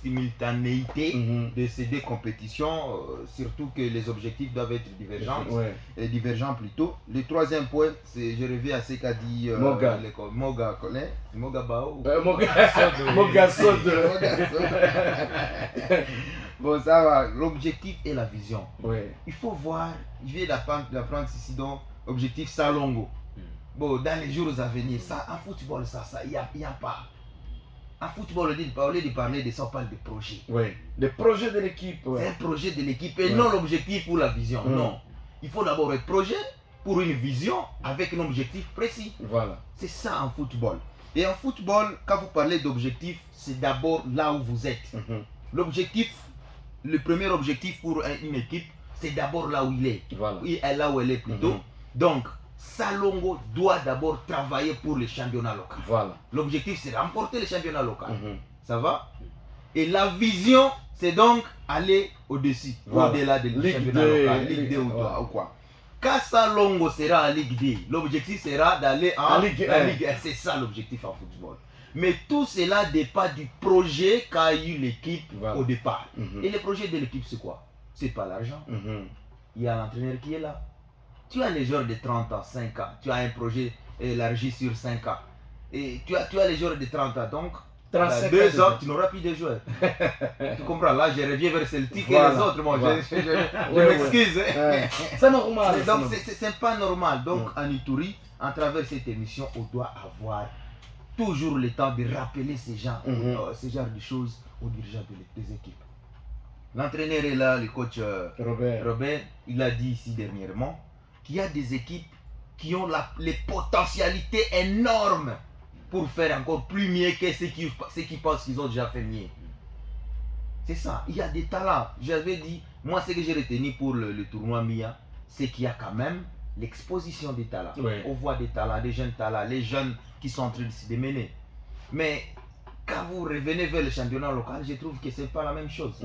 simultanéité de ces deux compétitions, surtout que les objectifs doivent être divergents plutôt. Le troisième point, c'est, je reviens à ce qu'a dit Moga Bao. Moga Sod. Bon, ça va, l'objectif et la vision. Il faut voir, je viens d'apprendre ici donc, objectif Salongo. Bon, dans les jours à venir, ça, en football, il n'y a pas. En football, au lieu de parler de ça, on parle de projet. Des projets de l'équipe. C'est un projet de l'équipe et non l'objectif ou la vision. Non. Il faut d'abord un projet pour une vision avec un objectif précis. Voilà. C'est ça en football. Et en football, quand vous parlez d'objectif, c'est d'abord là où vous êtes. L'objectif, le premier objectif pour une équipe, c'est d'abord là où il est. Là où elle est plutôt. Donc, Salongo doit d'abord travailler pour le championnat local. L'objectif c'est de remporter le championnat local. Ça va? Et la vision c'est donc aller au-dessus, au-delà de championnat local, Ligue 2 ou quoi. Quand Salongo sera en Ligue 2, l'objectif sera d'aller en Ligue 1. C'est ça l'objectif en football. Mais tout cela dépend du projet qu'a eu l'équipe au départ. Et le projet de l'équipe c'est quoi? C'est pas l'argent. Il y a l'entraîneur qui est là. Tu as les joueurs de 30 ans, 5 ans, tu as un projet élargi sur 5 ans. Et tu as les joueurs de 30 ans, donc dans 2 ans, tu n'auras plus de joueurs. Tu comprends? Là, je reviens vers Celtic et les autres. Moi, je m'excuse. C'est normal. Donc, c'est pas normal. Donc, en Ituri, à travers cette émission, on doit avoir toujours le temps de rappeler ces genres de choses aux dirigeants des équipes. L'entraîneur est là, le coach Robert, il a dit ici dernièrement qu'il y a des équipes qui ont les potentialités énormes pour faire encore plus mieux que ceux qui pensent qu'ils ont déjà fait mieux. C'est ça, il y a des talents. J'avais dit, moi ce que j'ai retenu pour le tournoi MIA, c'est qu'il y a quand même l'exposition des talents. Ouais. On voit des talents, des jeunes talents, les jeunes qui sont en train de se démener. Mais quand vous revenez vers le championnat local, je trouve que ce n'est pas la même chose.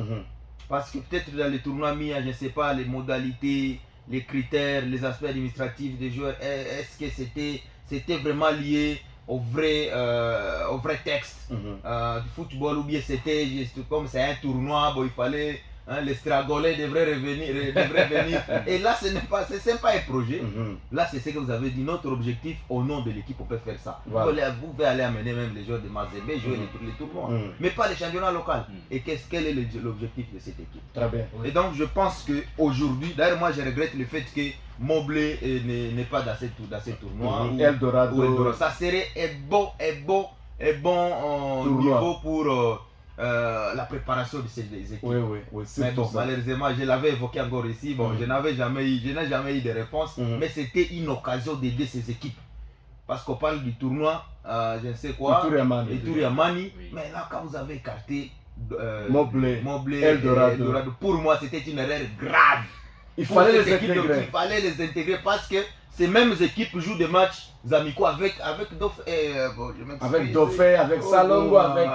Parce que peut-être dans les tournois MIA, je ne sais pas, les modalités, les critères, les aspects administratifs des joueurs, est-ce que c'était vraiment lié au vrai texte du football, ou bien c'était juste comme c'est un tournoi, bon, il fallait, les Stragolais devraient venir. Et là, ce n'est pas un projet. Là, c'est ce que vous avez dit, notre objectif au nom de l'équipe, on peut faire ça. Voilà. Vous pouvez aller amener même les joueurs de Mazembe, jouer les tournois, mais pas les championnats locaux. Et quel est l'objectif de cette équipe? Très bien. Et donc, je pense qu'aujourd'hui, d'ailleurs, moi, je regrette le fait que Mobley n'est pas dans ce tournoi. Eldorado. Ça serait un bon niveau pour la préparation de ces équipes. Oui, mais bon, malheureusement, je l'avais évoqué encore ici. Bon, je n'ai jamais eu de réponse, mais c'était une occasion d'aider ces équipes. Parce qu'on parle du tournoi, je ne sais quoi, Ituri Amani. Oui. Mais là, quand vous avez écarté Mobley, Eldorado, pour moi, c'était une erreur grave. Il fallait les intégrer parce que ces mêmes équipes jouent des matchs amicaux avec Dauphin, avec Salongo, avec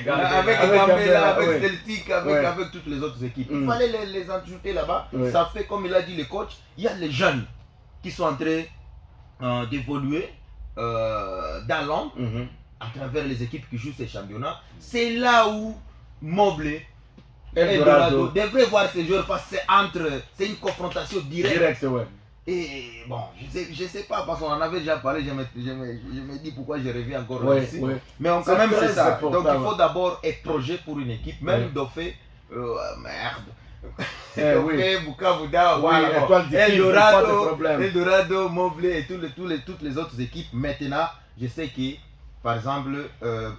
Gambela, avec Celtic, avec toutes les autres équipes. Il fallait les ajouter là-bas. Ça fait, comme il a dit le coach, il y a les jeunes qui sont en train d'évoluer dans l'ombre à travers les équipes qui jouent ces championnats. C'est là où Mobley, Eldorado devrait voir ces joueurs parce que c'est une confrontation directe. Et bon, je sais pas, parce qu'on en avait déjà parlé, je me dis pourquoi je reviens encore ici. Mais quand même c'est ça. Donc il faut d'abord être projet pour une équipe, même Dauphin, Dauphin, Bukavuda, Eldorado, Mobley et toutes les autres équipes. Maintenant, je sais que, par exemple,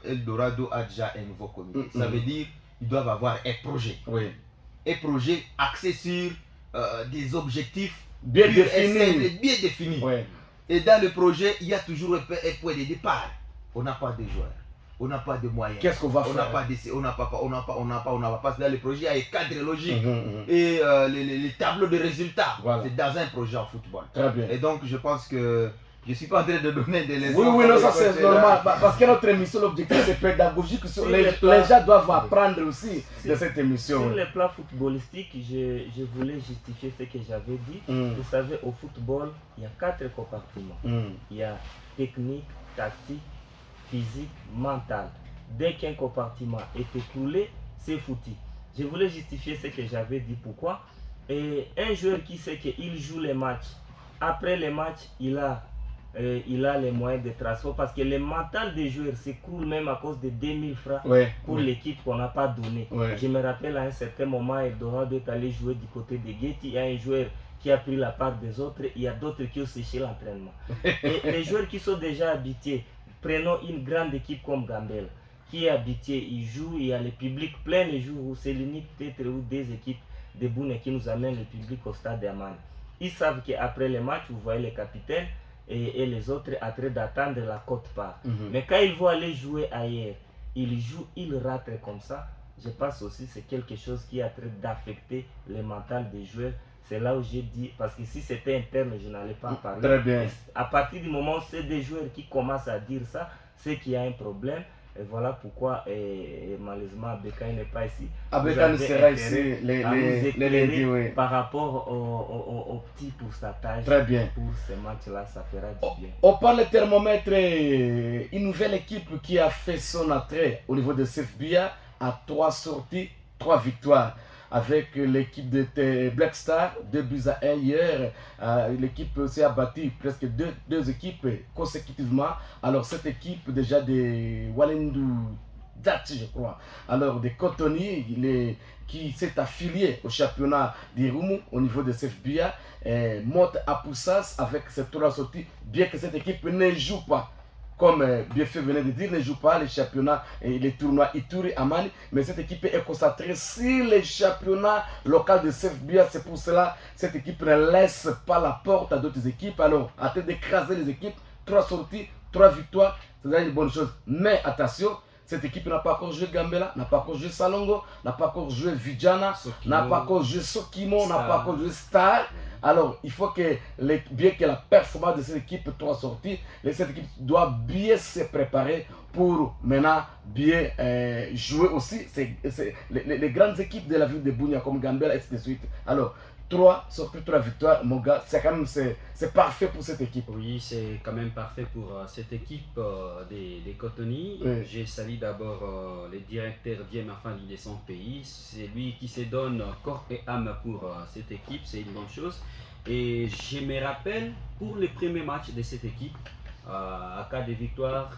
Eldorado a déjà un nouveau comité. Ça veut dire qu'ils doivent avoir un projet. Un projet axé sur des objectifs bien définis. Et dans le projet, il y a toujours un point de départ. On n'a pas de joueurs, on n'a pas de moyens. Qu'est-ce qu'on va faire? On n'a pas dans le projet, il y a un cadre logique et les tableaux de résultats. C'est dans un projet en football. Très bien. Et donc, je pense que je ne suis pas en train de donner des leçons. Oui, non, ça c'est normal. Parce que notre émission, l'objectif c'est pédagogique. Les gens doivent apprendre aussi de cette émission. Sur le plan footballistique, je voulais justifier ce que j'avais dit. Vous savez, au football, il y a 4 compartiments. Il y a technique, tactique, physique, mental. Dès qu'un compartiment est écoulé, c'est foutu. Je voulais justifier ce que j'avais dit. Pourquoi? Et un joueur qui sait qu'il joue les matchs, après les matchs, il a les moyens de transport parce que le mental des joueurs s'écroule même à cause de 2000 francs pour l'équipe qu'on n'a pas donné. Je me rappelle à un certain moment, Eldorado est allé jouer du côté de Getty. Il y a un joueur qui a pris la part des autres, il y a d'autres qui ont séché l'entraînement. Et les joueurs qui sont déjà habitués, prenons une grande équipe comme Gambela, qui est habitué, il joue, il y a le public plein les jours où c'est l'unique peut-être ou des équipes de Boune qui nous amènent le public au stade d'Amman. Ils savent qu'après les matchs, vous voyez les capitaines et les autres en train d'attendre la cote-part. Mais quand ils vont aller jouer ailleurs, ils jouent, ils ratent comme ça. Je pense aussi que c'est quelque chose qui est en train d'affecter le mental des joueurs. C'est là où j'ai dit, parce que si c'était interne, je n'allais pas en parler. Très bien. À partir du moment où c'est des joueurs qui commencent à dire ça, c'est qu'il y a un problème. Et voilà pourquoi, malheureusement, Abeka n'est pas ici. Abeka ne sera ici les lundis, par rapport au petit pourcentage. Très bien. Pour ces matchs-là, ça fera du bien. On parle de thermomètre, une nouvelle équipe qui a fait son entrée au niveau de CFBia à 3 sorties, 3 victoires. Avec l'équipe de Black Star, 2-1 hier. L'équipe aussi a battu presque deux équipes consécutivement. Alors cette équipe déjà de Walendu Dati, je crois. Alors de Cotonou, qui s'est affilié au championnat d'Irumu au niveau de CFBia, monte à Poussas avec ces 3 sorties, bien que cette équipe ne joue pas comme Biefé venait de dire, ne joue pas les championnats et les tournois Ituri, Amani, mais cette équipe est concentrée sur les championnats locaux de CFBA. C'est pour cela que cette équipe ne laisse pas la porte à d'autres équipes. Alors, en train d'écraser les équipes, 3 sorties, 3 victoires, c'est déjà une bonne chose. Mais attention, cette équipe n'a pas encore joué Gambela, n'a pas encore joué Salongo, n'a pas encore joué Vijana, n'a pas encore joué Sokimo, n'a pas encore joué Star. Alors, il faut que, bien que la performance de cette équipe soit sortie, cette équipe doit bien se préparer pour maintenant bien jouer aussi les grandes équipes de la ville de Bunia comme Gambela et ainsi de suite. Alors, 3 sorties, 3 victoires, mon gars, c'est quand même c'est parfait pour cette équipe. Oui, c'est quand même parfait pour cette équipe des Cotonis. Oui. J'ai salué d'abord le directeur Diem Afandi de son pays. C'est lui qui se donne corps et âme pour cette équipe, c'est une bonne chose. Et je me rappelle pour le premier match de cette équipe, à cas de victoire,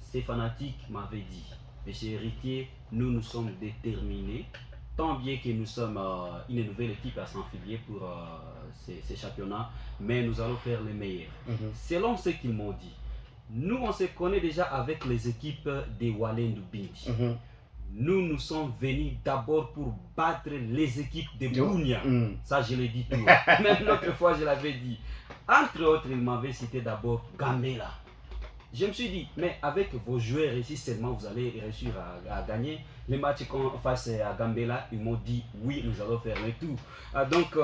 ces fanatiques m'avaient dit, Monsieur Héritier, nous sommes déterminés. Tant bien que nous sommes une nouvelle équipe à s'enfiler pour ces championnats, mais nous allons faire le meilleur. Selon ce qu'ils m'ont dit, nous on se connaît déjà avec les équipes des Walendu Bindi. Nous sommes venus d'abord pour battre les équipes de Bunia. Ça je l'ai dit tout. Même l'autre fois je l'avais dit. Entre autres, il m'avait cité d'abord Gambela. Je me suis dit, mais avec vos joueurs ici seulement, vous allez réussir à gagner les matchs face à Gambela. Ils m'ont dit, oui, nous allons faire le tout. Donc,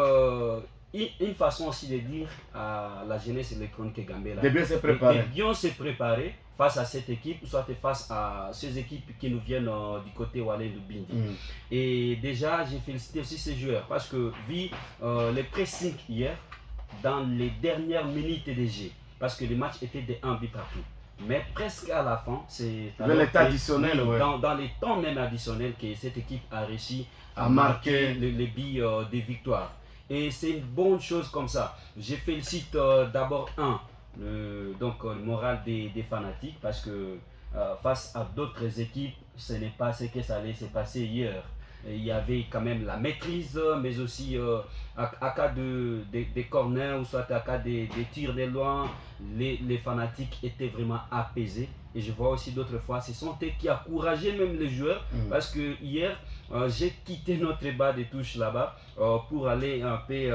une façon aussi de dire à la jeunesse électronique Gambela, de bien se préparer. De bien se préparer face à cette équipe, soit face à ces équipes qui nous viennent du côté Walendu Bindi. Et déjà, j'ai félicité aussi ces joueurs parce que, vu les pressings hier, dans les dernières minutes de jeu, parce que le match était de 1 but partout. Mais presque à la fin, c'est dans les temps additionnels, dans les temps même additionnels que cette équipe a réussi à marquer les buts de victoire. Et c'est une bonne chose comme ça. Je félicite d'abord le moral des fanatiques parce que face à d'autres équipes, ce n'est pas ce que ça allait se passer hier. Il y avait quand même la maîtrise, mais aussi à cas de corners ou soit à cas des tirs de loin, les fanatiques étaient vraiment apaisés. Et je vois aussi d'autres fois, ce sont eux qui encourageaient même les joueurs parce que hier, j'ai quitté notre bas de touche là-bas pour aller un peu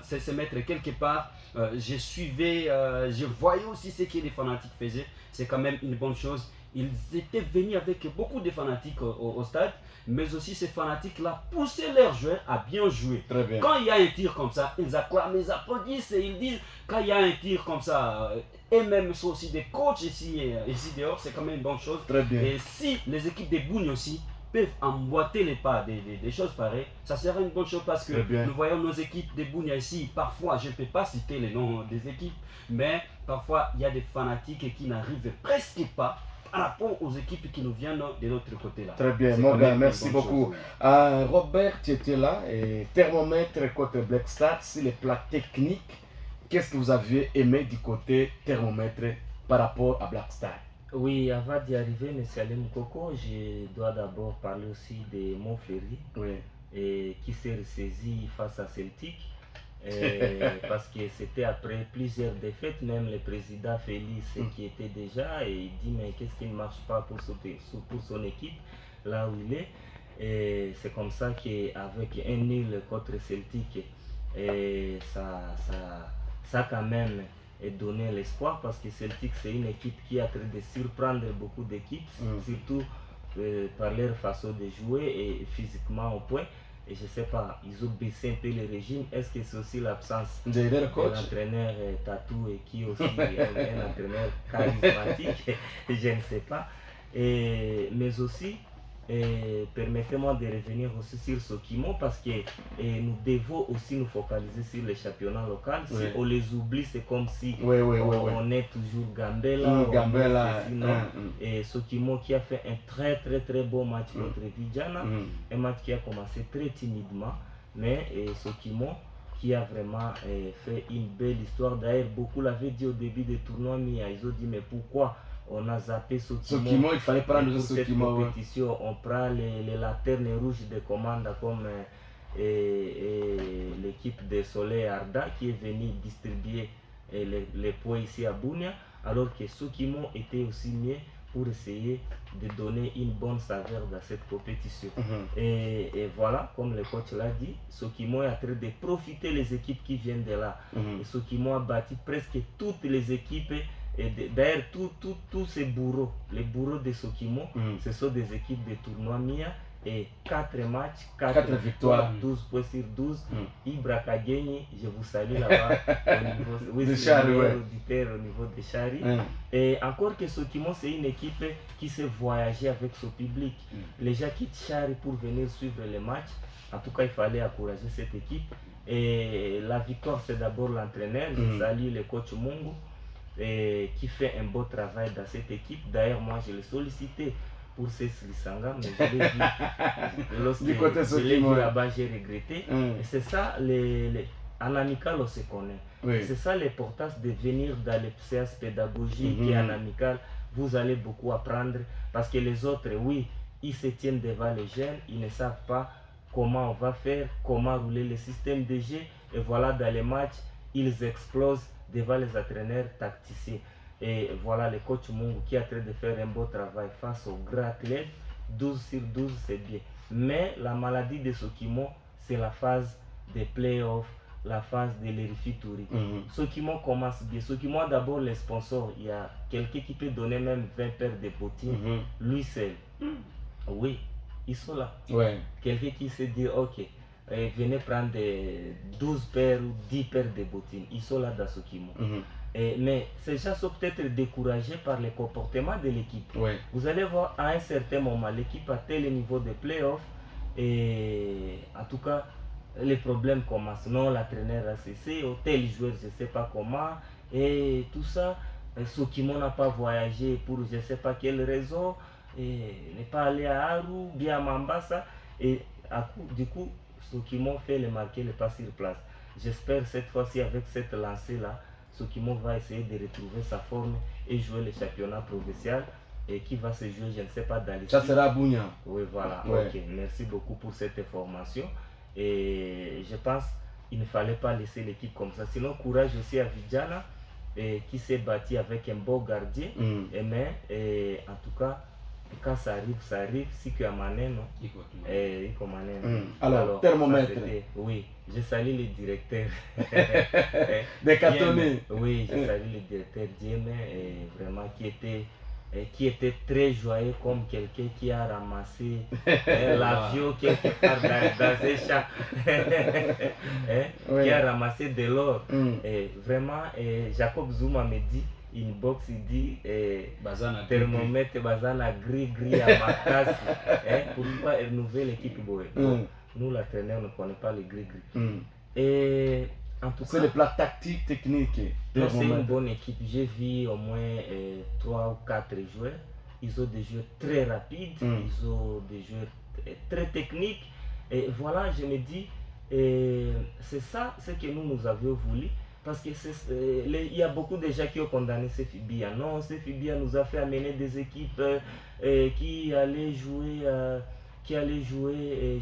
se mettre quelque part. Je suivais, je voyais aussi ce que les fanatiques faisaient. C'est quand même une bonne chose. Ils étaient venus avec beaucoup de fanatiques au stade, mais aussi ces fanatiques-là poussaient leurs joueurs à bien jouer. Très bien. Quand il y a un tir comme ça, ils acclament, ils applaudissent et ils disent quand il y a un tir comme ça, et même aussi des coachs ici dehors, c'est quand même une bonne chose. Très bien. Et si les équipes de Bougnes aussi peuvent emboîter les pas des choses pareilles, ça sera une bonne chose parce que nous voyons nos équipes de Bougnes ici, parfois, je ne peux pas citer les noms des équipes, mais parfois il y a des fanatiques qui n'arrivent presque pas par rapport aux équipes qui nous viennent de l'autre côté là. Très bien, mon gars, merci beaucoup. Robert, tu étais là, et thermomètre côté Black Star, sur les plats techniques, qu'est-ce que vous aviez aimé du côté thermomètre par rapport à Black Star? Oui, avant d'y arriver, M. Alem Koko, je dois d'abord parler aussi de Montferry, qui s'est ressaisi face à Celtic. Parce que c'était après plusieurs défaites, même le président Félix qui était déjà, et il dit mais qu'est-ce qui ne marche pas pour son équipe là où il est. Et c'est comme ça qu'avec un nul contre Celtic, et ça quand même donné l'espoir parce que Celtic c'est une équipe qui est en train de surprendre beaucoup d'équipes, surtout par leur façon de jouer et physiquement au point. Et je ne sais pas, ils ont baissé un peu le régime. Est-ce que c'est aussi l'absence de l'entraîneur Tatou et qui est aussi un entraîneur charismatique? Je ne sais pas. Mais aussi, permettez-moi de revenir aussi sur Sokimo parce que nous devons aussi nous focaliser sur les championnats locaux. Si on les oublie, c'est comme si on est toujours Gambela. Et Sokimo qui a fait un très très très beau match contre Vijana, un match qui a commencé très timidement, mais Sokimo qui a vraiment fait une belle histoire. D'ailleurs, beaucoup l'avaient dit au début des tournois, mais ils ont dit mais pourquoi on a zappé Sokimo, il fallait prendre pour cette compétition. On prend les lanternes rouges de commande comme l'équipe de Soleil Arda qui est venue distribuer les points ici à Bunia. alors que Sokimo était aussi mieux pour essayer de donner une bonne saveur dans cette compétition. Et voilà, comme le coach l'a dit, Sokimo est en train de profiter les équipes qui viennent de là. Et Sokimo a battu presque toutes les équipes. Et d'ailleurs, tous ces bourreaux, les bourreaux de Sokimo, ce sont des équipes de tournoi MIA. Et 4 matchs, 4 victoires, 12 points sur 12. Ibra Kageni, je vous salue là-bas au niveau auditeur au niveau de Chari. Et encore que Sokimo, c'est une équipe qui sait voyager avec son public. Les gens quittent Chari pour venir suivre les matchs. En tout cas, il fallait encourager cette équipe. Et la victoire, c'est d'abord l'entraîneur. Je salue le coach Mungu qui fait un beau travail dans cette équipe. D'ailleurs, moi, je l'ai sollicité pour ces Lisanga, mais je l'ai vu lorsque je l'ai vu là-bas, j'ai regretté. Et c'est ça, en amical, on se connaît. C'est ça l'importance de venir dans les séances pédagogiques et en amical. Vous allez beaucoup apprendre parce que les autres, oui, ils se tiennent devant les jeunes, ils ne savent pas comment on va faire, comment rouler le système de jeu. Et voilà, dans les matchs, ils explosent devant les entraîneurs tacticiens. Et voilà le coach Mungu qui est en train de faire un beau travail face au grand club. 12 sur 12, c'est bien. Mais la maladie de Sokimo, c'est la phase des playoffs, la phase de l'Erifituri. Sokimo commence bien. Sokimo a d'abord les sponsors. Il y a quelqu'un qui peut donner même 20 paires de bottines. Lui seul. Oui, ils sont là. Quelqu'un qui se dit, ok, venez prendre 12 paires ou 10 paires de bottines. Ils sont là dans Sokimo. Mais ces gens sont peut-être découragés par le comportement de l'équipe. Vous allez voir, à un certain moment, l'équipe a tel niveau de playoff et en tout cas, les problèmes commencent. Non, l'entraîneur a cessé, tel joueur, je ne sais pas comment, et tout ça. Sokimo n'a pas voyagé pour je ne sais pas quelle raison, n'est pas allé à Aru, bien à Mambasa, et du coup, Sokimo fait le marquer le pas sur place. J'espère cette fois-ci, avec cette lancée-là, Sokimo va essayer de retrouver sa forme et jouer le championnat provincial et qui va se jouer, je ne sais pas, dans les... Ça sera à Bougna. Oui, voilà. Ok, merci beaucoup pour cette information. Et je pense qu'il ne fallait pas laisser l'équipe comme ça. Sinon, courage aussi à Vidjana qui s'est bâti avec un beau gardien. Mais en tout cas, quand ça arrive, si que Maneno, alors, thermomètre. Oui, je salue le directeur. Des Catonais. Oui, je salue le directeur Dieme, vraiment qui était très joyeux comme quelqu'un qui a ramassé l'avion quelque part dans un champ, qui a ramassé de l'or. Vraiment, Jacob Zuma me dit, une box, il dit thermomètre bazana gris à ma casse pourquoi renouveler l'équipe Boé. Nous, l'entraîneur ne connaît pas les gris. Et en tout cas, c'est le plat tactique, technique. C'est une bonne équipe. J'ai vu au moins 3 ou 4 joueurs. Ils ont des joueurs très rapides, ils ont des joueurs très techniques. Et voilà, je me dis, c'est ça ce que nous avions voulu. Parce qu'il y a beaucoup de gens qui ont condamné Sefibia. Non, Sefibia nous a fait amener des équipes qui allaient jouer,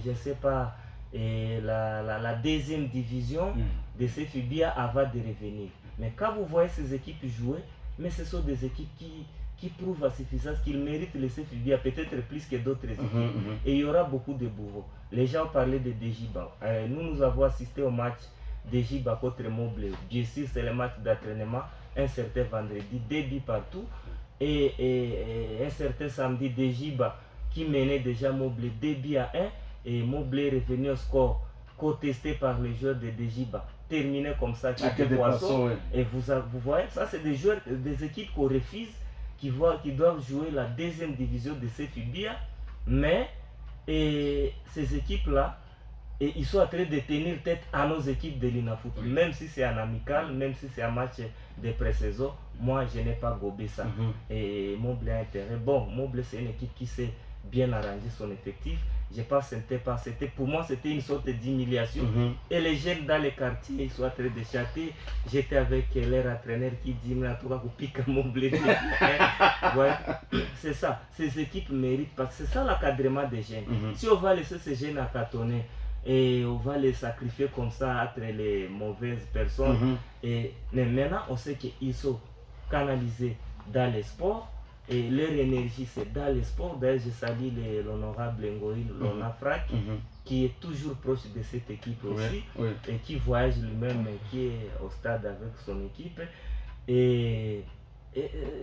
je ne sais pas, la deuxième division de Sefibia avant de revenir. Mais quand vous voyez ces équipes jouer, mais ce sont des équipes qui prouvent à suffisance qu'ils méritent le Sefibia, peut-être plus que d'autres équipes. Et il y aura beaucoup de bourreaux. Les gens ont parlé de Dejiba. Nous avons assisté au match Dejiba contre Moblé. Bien sûr, c'est le match d'entraînement. Un certain vendredi, 2 buts partout. Et un certain samedi, Dejiba qui menait déjà Moblé 2 buts à 1. Et Moblé est revenu au score contesté par les joueurs de Dejiba. Terminé comme ça, qui était poisson. Et vous voyez, ça c'est des joueurs, des équipes qu'on refuse, qui doivent jouer la deuxième division de Sefibia. Mais ces équipes-là, et ils sont en train de tenir tête à nos équipes de l'INAFOOT. Même si c'est en amical, même si c'est un match de pré-saison, moi je n'ai pas gobé ça. Et Moblé a intérêt. Bon, Moblé c'est une équipe qui sait bien arranger son effectif. Je pense que pour moi c'était une sorte d'humiliation. Et les jeunes dans les quartiers, ils sont en train de chanter. J'étais avec leur entraîneur qui dit mais tu vas piquer Moblé. Ouais, c'est ça. Ces équipes méritent parce que c'est ça l'encadrement des jeunes. Si on va laisser ces jeunes accatonner et on va les sacrifier comme ça entre les mauvaises personnes. Mais maintenant, on sait qu'ils sont canalisé dans les sports et leur énergie c'est dans les sports. D'ailleurs, je salue l'honorable Ngoï Lonafrak qui est toujours proche de cette équipe aussi et qui voyage lui-même, qui est au stade avec son équipe. Et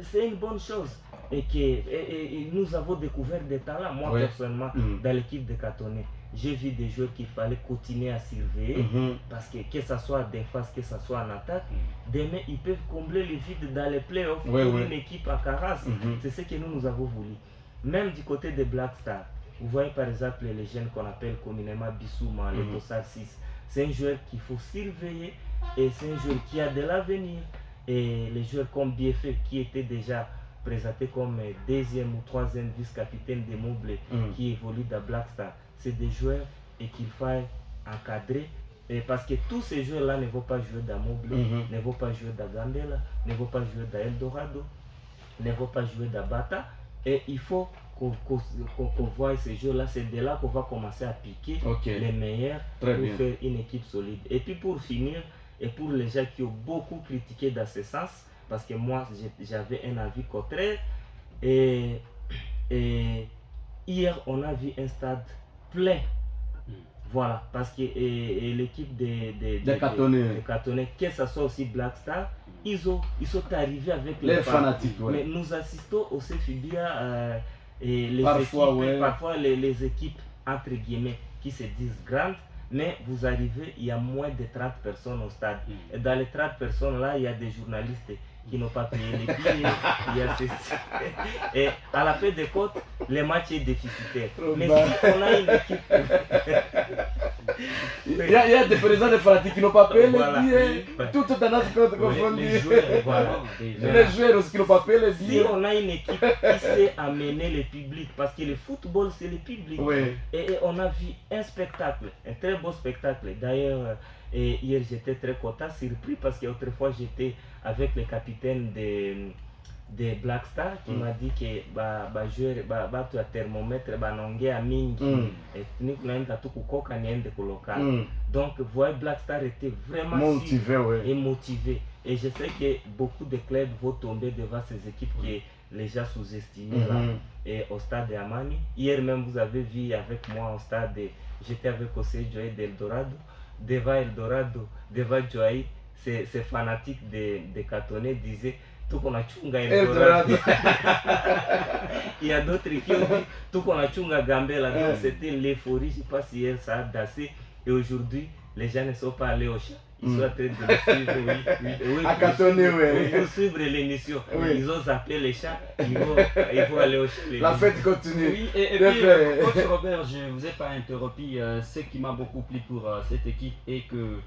c'est une bonne chose. Et nous avons découvert des talents, moi personnellement, dans l'équipe de Catonnet. J'ai vu des joueurs qu'il fallait continuer à surveiller parce que ce soit en défense, que ce soit en attaque, demain ils peuvent combler les vides dans les playoffs pour une équipe à Caras. C'est ce que nous avons voulu. Même du côté des Black Stars, vous voyez par exemple les jeunes qu'on appelle communément Bissouma, les Tossal 6. C'est un joueur qu'il faut surveiller et c'est un joueur qui a de l'avenir. Et les joueurs comme Biefé qui était déjà présenté comme deuxième ou troisième vice-capitaine des Moblés qui évolue dans Black Star, c'est des joueurs et qu'il faut encadrer et parce que tous ces joueurs-là ne vont pas jouer dans Moblé, ne vont pas jouer dans Gambela, ne vont pas jouer dans Eldorado, ne vont pas jouer dans Bata et il faut qu'on voit ces joueurs-là, c'est de là qu'on va commencer à piquer les meilleurs pour faire une équipe solide. Et puis pour finir, et pour les gens qui ont beaucoup critiqué dans ce sens, parce que moi j'avais un avis contraire, et hier on a vu un stade plein. Voilà, parce que l'équipe de Catonnet, que ce soit aussi Black Star, ils sont arrivés avec les fanatiques. Mais nous assistons au CFIBIA et les parfois, équipes, parfois les équipes entre guillemets qui se disent grandes. Mais vous arrivez, il y a moins de 30 personnes au stade. Et dans les 30 personnes là, il y a des journalistes qui n'ont pas payé les billets. Il y a et à la fin des comptes, le match est déficitaire. Mais si on a une équipe... il y a des présidents de fanatiques qui n'ont pas payé les billets. Toutes tendances confondues. Les joueurs aussi qui n'ont pas payé les billets. Si on a une équipe qui sait amener le public, parce que le football c'est le public. Et on a vu un spectacle, un très beau spectacle. D'ailleurs, hier j'étais très content, surpris parce qu'autrefois j'étais avec le capitaine de Black Star qui m'a dit que joueur tu as thermomètre nongea mingi et ni kunaenda tu kukoka niende kuloka. Donc voyez, Black Star était vraiment motivé et motivé. Et je sais que beaucoup de clubs vont tomber devant ces équipes qui les gens sous-estimés là. Et au stade de Amani, hier même vous avez vu avec moi au stade, j'étais avec José Joy d'Eldorado, devant Eldorado, devant Joy, ces fanatiques de Catonnet disaient tout qu'on a chunga Eldorado. Il y a d'autres qui ont dit tout qu'on a chunga Gambela. Donc c'était l'euphorie, je ne sais pas si hier ça a dansé. Et aujourd'hui, les gens ne sont pas allés au chat. Ils sont en train de le suivre, à Catonnet, pour suivre l'émission. Ils ont zappé les chats, ils vont aller au chat. La fête continue. Oui, et puis, coach Robert, je ne vous ai pas interrompu. Ce qui m'a beaucoup plu pour cette équipe est que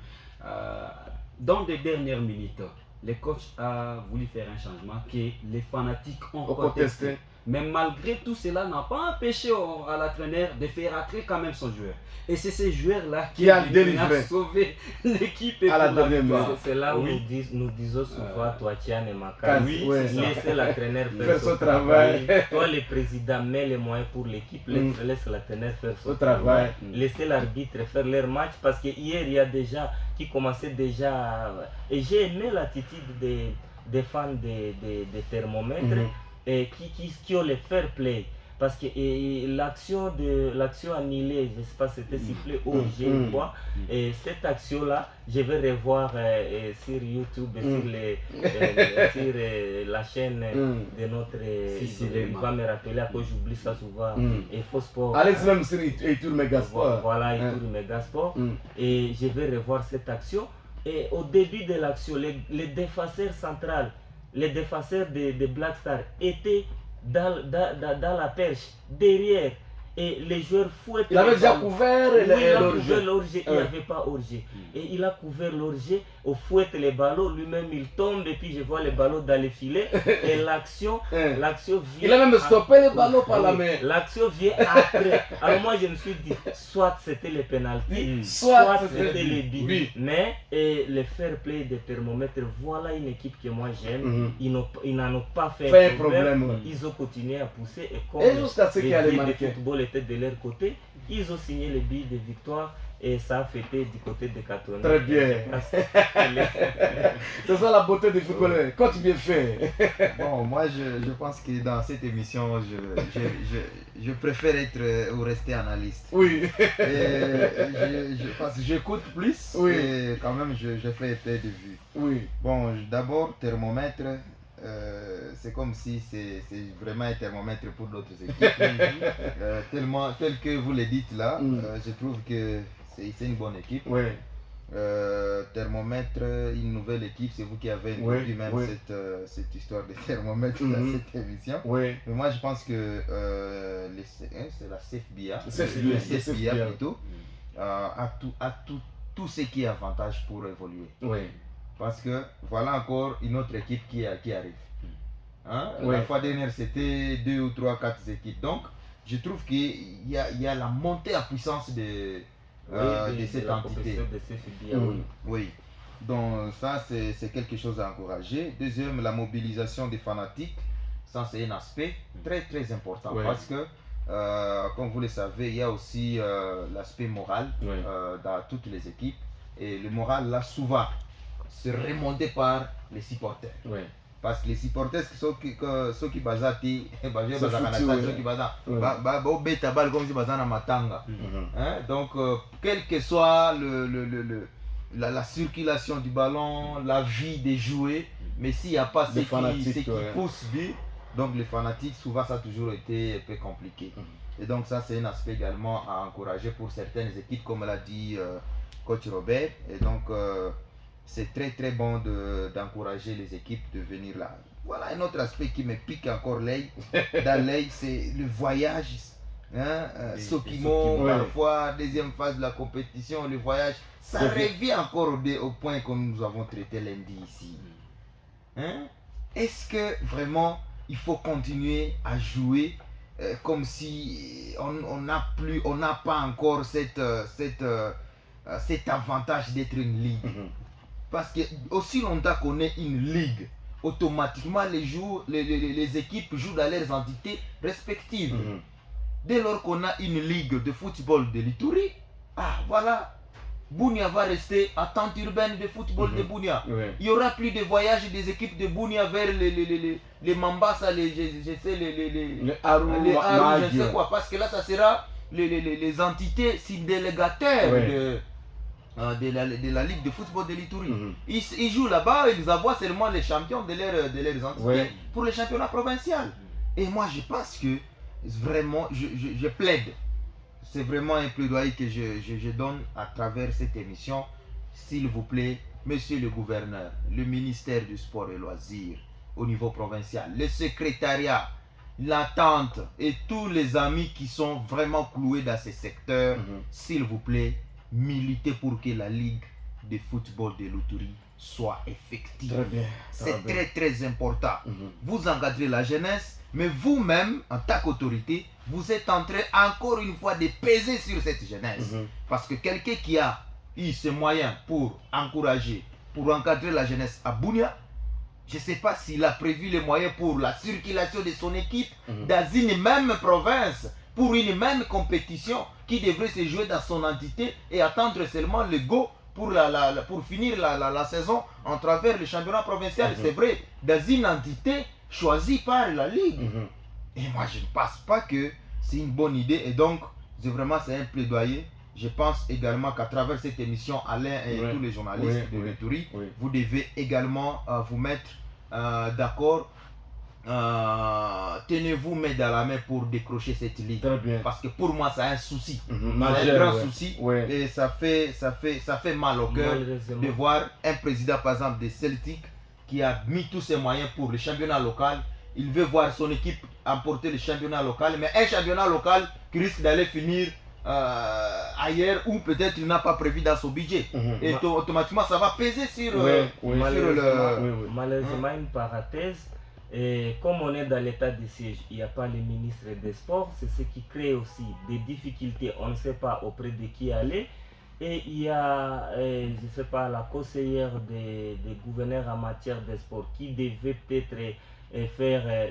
dans les dernières minutes, le coach a voulu faire un changement que les fanatiques ont contesté. Mais malgré tout cela, n'a pas empêché à l'entraîneur de faire rentrer quand même son joueur. Et c'est ce joueur-là qui a sauvé l'équipe à la dernière minute. C'est là où nous disons souvent, toi Tian et Makan, laissez l'entraîneur faire son travail. Toi le président, mets les moyens pour l'équipe, laisse l'entraîneur faire son travail. Laissez l'arbitre faire leur match parce que hier il y a des gens qui commençaient déjà... Et j'ai aimé l'attitude des fans des thermomètres. Et qui ont le fair play parce que l'action annulée, je ne sais pas si c'était sifflé ou ou quoi, et cette action là je vais revoir sur YouTube sur la chaîne de notre il va me rappeler à cause j'oublie ça souvent et Faux Sport. Allez même sur Itour Megasport. Voilà, Itour Megasport. Et je vais revoir cette action et au début de l'action les défenseurs centrales, les défenseurs de Black Star étaient dans la perche, derrière, et les joueurs fouettent. Il avait déjà couvert l'orgie, il n'y avait pas orgie. Et il a couvert l'orgie, au fouette les ballons, lui-même il tombe, et puis je vois les ballons dans les filets, et l'action vient. Il a même stoppé les ballons par la main. L'action vient après. Alors moi je me suis dit, soit c'était les pénaltys, soit c'était les buts. Mais le fair play des thermomètres, voilà une équipe que moi j'aime. Ils n'en ont pas fait un problème. Ils ont continué à pousser, et comme jusqu'à ce qu'il y a les marqués. Football était de leur côté. Ils ont signé les billes de victoire et ça a fêté du côté de Katoni. Très bien. C'est ça la beauté du football. Coach bien fait. Bon, moi je pense que dans cette émission, je préfère être ou rester analyste. Oui. Parce que j'écoute plus Oui. et quand même je fais effet de vue. Oui. Bon, d'abord, thermomètre, c'est comme si c'est vraiment un thermomètre pour d'autres équipes. Tel que vous le dites là, je trouve que c'est une bonne équipe. Oui. Thermomètre, une nouvelle équipe, c'est vous qui avez introduit même cette histoire de thermomètre dans cette émission. Oui. Mais moi je pense que c'est la CFBA, le CFBA plutôt, a tout ce qui est avantage pour évoluer. Oui. Parce que voilà encore une autre équipe qui arrive. Hein? Oui. La fois dernière c'était 2 ou 3, 4 équipes. Donc je trouve qu'il y a la montée en puissance de cette entité. Oui. Donc ça c'est quelque chose à encourager. Deuxième, la mobilisation des fanatiques. Ça c'est un aspect très très important. Oui. Parce que comme vous le savez, il y a aussi l'aspect moral dans toutes les équipes. Et le moral là souvent se remonté par les supporters. Oui. Parce que les supporters ceux qui basent donc quelle que soit la circulation du ballon, la vie des jouets, mais s'il n'y a pas ce qui pousse but, donc les fanatiques, souvent ça a toujours été un peu compliqué. Et donc ça c'est un aspect également à encourager pour certaines équipes, comme l'a dit coach Robert. Et donc c'est très très bon d'encourager les équipes de venir là. Voilà un autre aspect qui me pique encore l'œil, c'est le voyage. Sokimo, parfois, deuxième phase de la compétition, le voyage, ça revient encore au point que nous avons traité lundi ici. Est-ce que vraiment il faut continuer à jouer comme si on n'a pas encore cet avantage d'être une ligue? Parce que aussi longtemps qu'on est une ligue, automatiquement les équipes jouent dans leurs entités respectives. Dès lors qu'on a une ligue de football de l'Ituri, voilà, Bunia va rester à tente urbaine de football de Bunia. Il n'y aura plus de voyages des équipes de Bunia vers les Mambasa, les Aru, je sais quoi, parce que là ça sera les entités délégataires de la Ligue de football de l'Ituri. Ils jouent là-bas, ils envoient seulement les champions de leurs entités pour le championnat provincial. Et moi je pense que vraiment, je plaide. C'est vraiment un plaidoyer que je donne à travers cette émission. S'il vous plaît, monsieur le gouverneur, le ministère du sport et loisirs au niveau provincial, le secrétariat, l'attente et tous les amis qui sont vraiment cloués dans ces secteurs, s'il vous plaît, militez pour que la Ligue de football de l'Ituri soit effective. C'est très très important. Vous encadrez la jeunesse, mais vous-même, en tant qu'autorité, vous êtes en train encore une fois de peser sur cette jeunesse. Parce que quelqu'un qui a eu ces moyens pour encourager, pour encadrer la jeunesse à Bunia, je ne sais pas s'il a prévu les moyens pour la circulation de son équipe dans une même province, pour une même compétition qui devrait se jouer dans son entité et attendre seulement le go pour finir la saison en travers le championnat provincial. C'est vrai, dans une entité choisie par la Ligue. Et moi, je ne pense pas que c'est une bonne idée. Et donc, c'est un plaidoyer. Je pense également qu'à travers cette émission, Alain et tous les journalistes de l'Ituri, vous devez également vous mettre d'accord. Tenez-vous main dans la main pour décrocher cette ligue. Parce que pour moi, c'est un souci. C'est un grand souci. Et ça fait mal au cœur de voir un président, par exemple, de Celtic, qui a mis tous ses moyens pour le championnat local. Il veut voir son équipe emporter le championnat local, mais un championnat local qui risque d'aller finir ailleurs ou peut-être il n'a pas prévu dans son budget. Et automatiquement, ça va peser sur, malheureusement, une parenthèse. Et comme on est dans l'état de siège, il n'y a pas le ministre des Sports, c'est ce qui crée aussi des difficultés. On ne sait pas auprès de qui aller. Et il y a, je ne sais pas, la conseillère des gouverneurs en matière de sport qui devait peut-être faire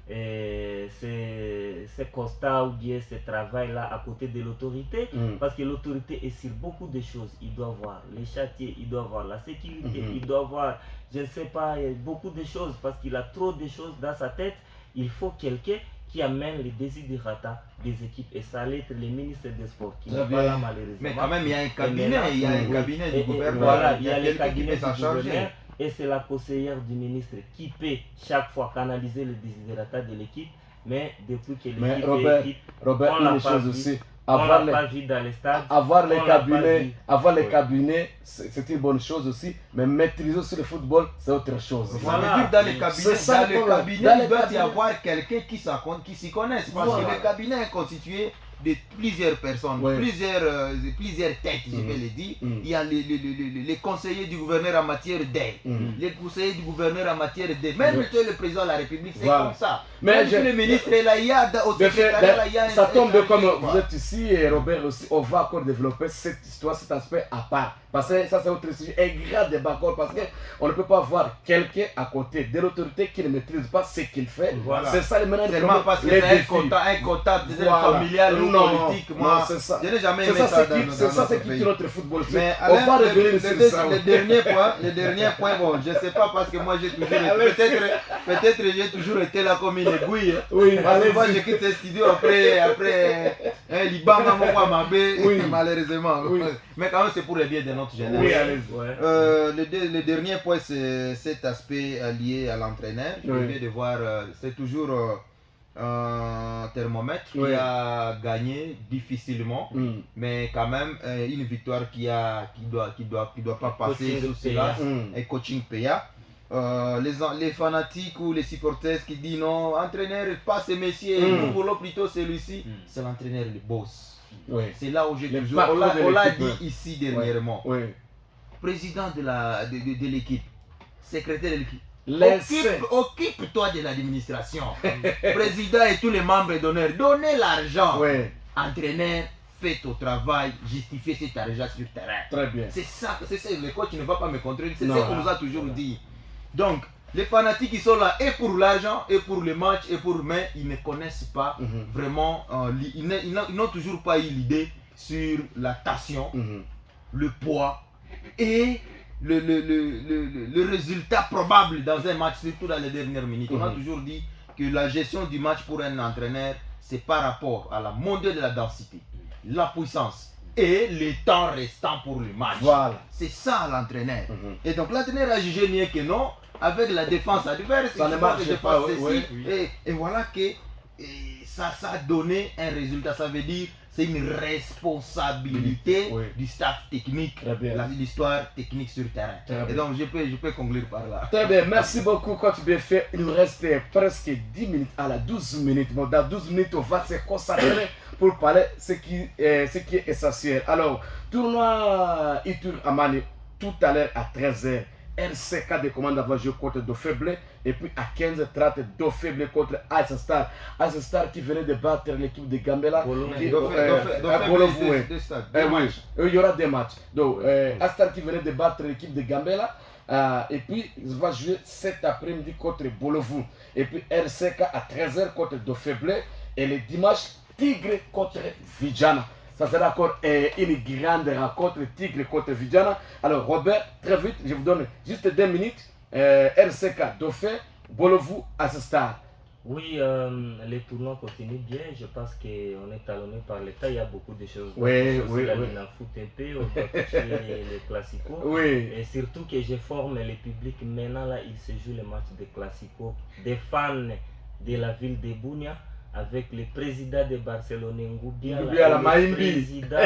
ces constats ou bien ce travail-là à côté de l'autorité, parce que l'autorité est sur beaucoup de choses. Il doit voir les chantiers, il doit voir la sécurité, il doit voir, je ne sais pas, beaucoup de choses, parce qu'il a trop de choses dans sa tête. Il faut quelqu'un qui amène les desiderata des équipes, et ça allait être le ministre des Sports qui n'est pas là malheureusement. Mais quand même, il y a un cabinet, il y a un cabinet du gouvernement. Voilà, il y a le cabinet du gouverneur, et c'est la conseillère du ministre qui peut chaque fois canaliser les desiderata de l'équipe, mais depuis que l'équipe Robert, on l'a une pas chose vu. aussi. On l'a pas vu dans les stades. Avoir les cabinets, c'est une bonne chose aussi, mais maîtriser aussi le football, c'est autre chose. Voilà. Dans les cabinets, il doit y avoir quelqu'un qui s'y connaisse. Parce que le cabinet est constitué de plusieurs personnes, plusieurs têtes, je vais le dire. Il y a les conseillers du gouverneur en matière d'aide, les conseillers du gouverneur en matière d'aide. Même le président de la République, c'est comme ça. Mais le ministre est là, il y a au secrétariat, là, il y a ça tombe comme vous êtes ici et Robert aussi, on va encore développer cette histoire, cet aspect à part. Parce que ça c'est autre sujet, un grand débat parce qu'on ne peut pas voir quelqu'un à côté de l'autorité qui ne maîtrise pas ce qu'il fait. Voilà. C'est ça le ménage. Seulement parce que c'est un comptable familial ou politique. Moi, c'est ça. Je n'ai jamais aimé ça. C'est ça ce qui tue notre football. Mais on va revenir sur ça. Le dernier point, bon, je ne sais pas parce que moi j'ai toujours été, peut-être j'ai toujours été là comme une aiguille. Oui, parce que moi j'ai quitté le studio après Liban, malheureusement. Oui. Mais quand même c'est pour le bien de notre génération. Oui, allez-y. Le dernier point c'est cet aspect lié à l'entraîneur. Je viens de voir, c'est toujours un thermomètre qui a gagné difficilement, mais quand même une victoire qui doit pas passer sous cela, un coaching payant. Les fanatiques ou les supporters qui disent non, entraîneur, pas ce messieurs, nous voulons plutôt celui-ci, c'est l'entraîneur, le boss. C'est là où j'ai toujours, on l'a dit ici dernièrement. Président de l'équipe, secrétaire de l'équipe, occupe-toi de l'administration. Président et tous les membres d'honneur, donnez l'argent. Entraîneur, fais ton travail, justifiez cet argent sur le terrain. Très bien. C'est ça, le coach ne va pas me contrôler, c'est ça qu'on nous a toujours dit. Donc, les fanatiques qui sont là et pour l'argent et pour le match et mais ils ne connaissent pas vraiment, ils n'ont toujours pas eu l'idée sur la tension, le poids et le résultat probable dans un match, surtout dans les dernières minutes. On a toujours dit que la gestion du match pour un entraîneur, c'est par rapport à la montée de la densité, la puissance et le temps restant pour le match. Voilà. C'est ça l'entraîneur. Et donc l'entraîneur a jugé mieux que non, avec la défense adverse, ça ne marche pas. Et voilà que ça a donné un résultat. Ça veut dire c'est une responsabilité du staff technique, l'histoire technique sur le terrain. Et donc je peux conclure par là. Très bien, merci beaucoup coach Bienfait. Il nous reste presque 10 minutes à la 12 minutes. Bon, dans 12 minutes, on va se consacrer pour parler ce qui est essentiel. Alors, tournoi Itur Amani, tout à l'heure à 13h. RCK de commande va jouer contre Dofeble et puis à 15h30 Dofeble contre Ice Star. Ice Star qui venait de battre l'équipe de Gambela. Il y aura des matchs. Donc Ice Star qui venait de battre l'équipe de Gambela et puis il va jouer cet après-midi contre Bolovu. Et puis RCK à 13h contre Dofeble et le dimanche Tigre contre Vijana. Ça sera encore une grande rencontre Tigre contre Vijana. Alors Robert, très vite, je vous donne juste 2 minutes. RCK, Dauphin, Bolovu, Assistar. Oui, les tournois continuent bien. Je pense qu'on est talonné par l'État. Il y a beaucoup de choses. Oui. La foot un peu, on doit toucher les classicos. Oui. Et surtout que je forme le public. Maintenant, là, il se joue le match des classicos. Des fans de la ville de Bunia. Avec le président de Barcelone, Ngubia, le président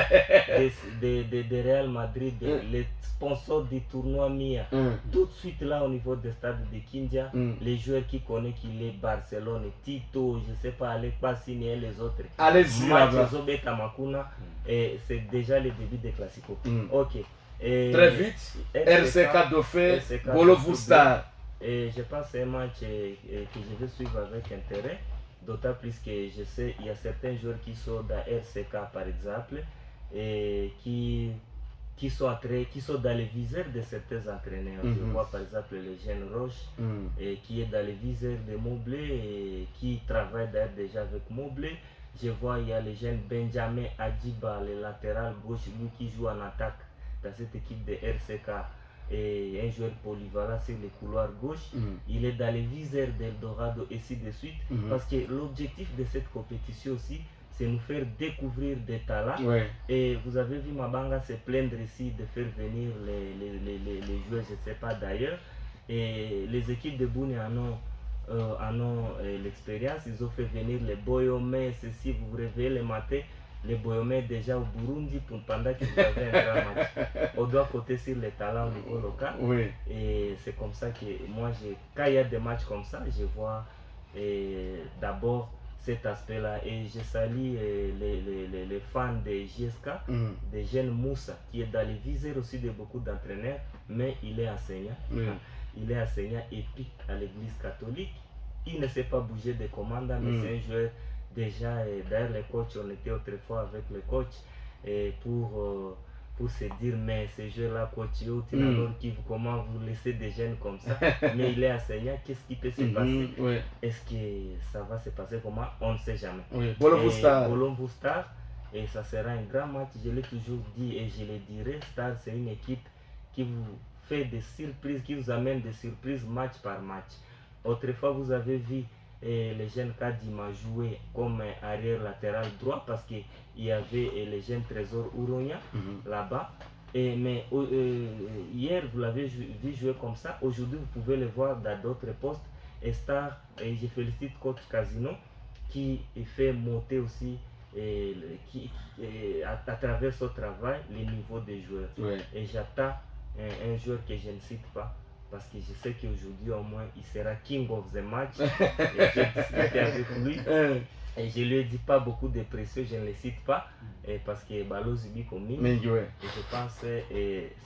de Real Madrid, le sponsor du tournoi MIA. Tout de suite là au niveau des stades de Kindia, les joueurs qui connaissent qu'il est Barcelone, Tito, je ne sais pas, Alec Passini et les autres. Allez-y, et c'est déjà le début des classicos. Ok. Très vite, RCK Dauphin, Bolovu Star. Et je pense que c'est un match que je vais suivre avec intérêt. D'autant plus que je sais qu'il y a certains joueurs qui sont dans RCK par exemple et qui qui sont dans les viseurs de certains entraîneurs. Je vois par exemple le jeune Roche qui est dans les viseurs de Mobley et qui travaille d'ailleurs déjà avec Mobley. Je vois il y a le jeune Benjamin Adiba, le latéral gauche, lui qui joue en attaque dans cette équipe de RCK. Et un joueur polyvalent sur les couloirs gauche. Il est dans les viseurs d'Eldorado et ainsi de suite. Parce que l'objectif de cette compétition aussi, c'est nous faire découvrir des talents. Et vous avez vu Mabanga se plaindre ici de faire venir les joueurs, je ne sais pas d'ailleurs. Et les équipes de Bouni en ont l'expérience. Ils ont fait venir les Boyomé, ceci, vous vous réveillez le matin. Les Boyomé déjà au Burundi pendant que vous avez un grand match. On doit compter sur les talents au niveau local. Et c'est comme ça que moi, quand il y a des matchs comme ça, je vois d'abord cet aspect-là. Et je salue les fans de JSK, de jeunes Moussa, qui est dans les viseurs aussi de beaucoup d'entraîneurs, mais il est enseignant. Il est enseignant épique à l'église catholique. Il ne s'est pas bougé de commandant, mais c'est un joueur déjà. D'ailleurs, les coachs, on était autrefois avec le coach pour se dire, mais ce joueur-là, coach, comment vous laissez des jeunes comme ça? Mais il est enseignant, qu'est-ce qui peut se passer? Est-ce que ça va se passer comment? On ne sait jamais. Bolombo Star, et ça sera un grand match, je l'ai toujours dit et je le dirai. Star, c'est une équipe qui vous fait des surprises, qui vous amène des surprises match par match. Autrefois, vous avez vu les jeunes Kadima jouer comme arrière latéral droit parce qu'il y avait les jeunes Trésor Ouronia là-bas. Mais hier, vous l'avez vu jouer comme ça. Aujourd'hui, vous pouvez le voir dans d'autres postes. Et Star, et je félicite coach Casino qui fait monter aussi à travers son travail les niveaux des joueurs. Et j'attends un joueur que je ne cite pas, parce que je sais qu'aujourd'hui au moins il sera king of the match. Et j'ai discuté avec lui et je lui ai dit pas beaucoup de pression, je ne le cite pas parce que Balo Zubi commune. Et je pense que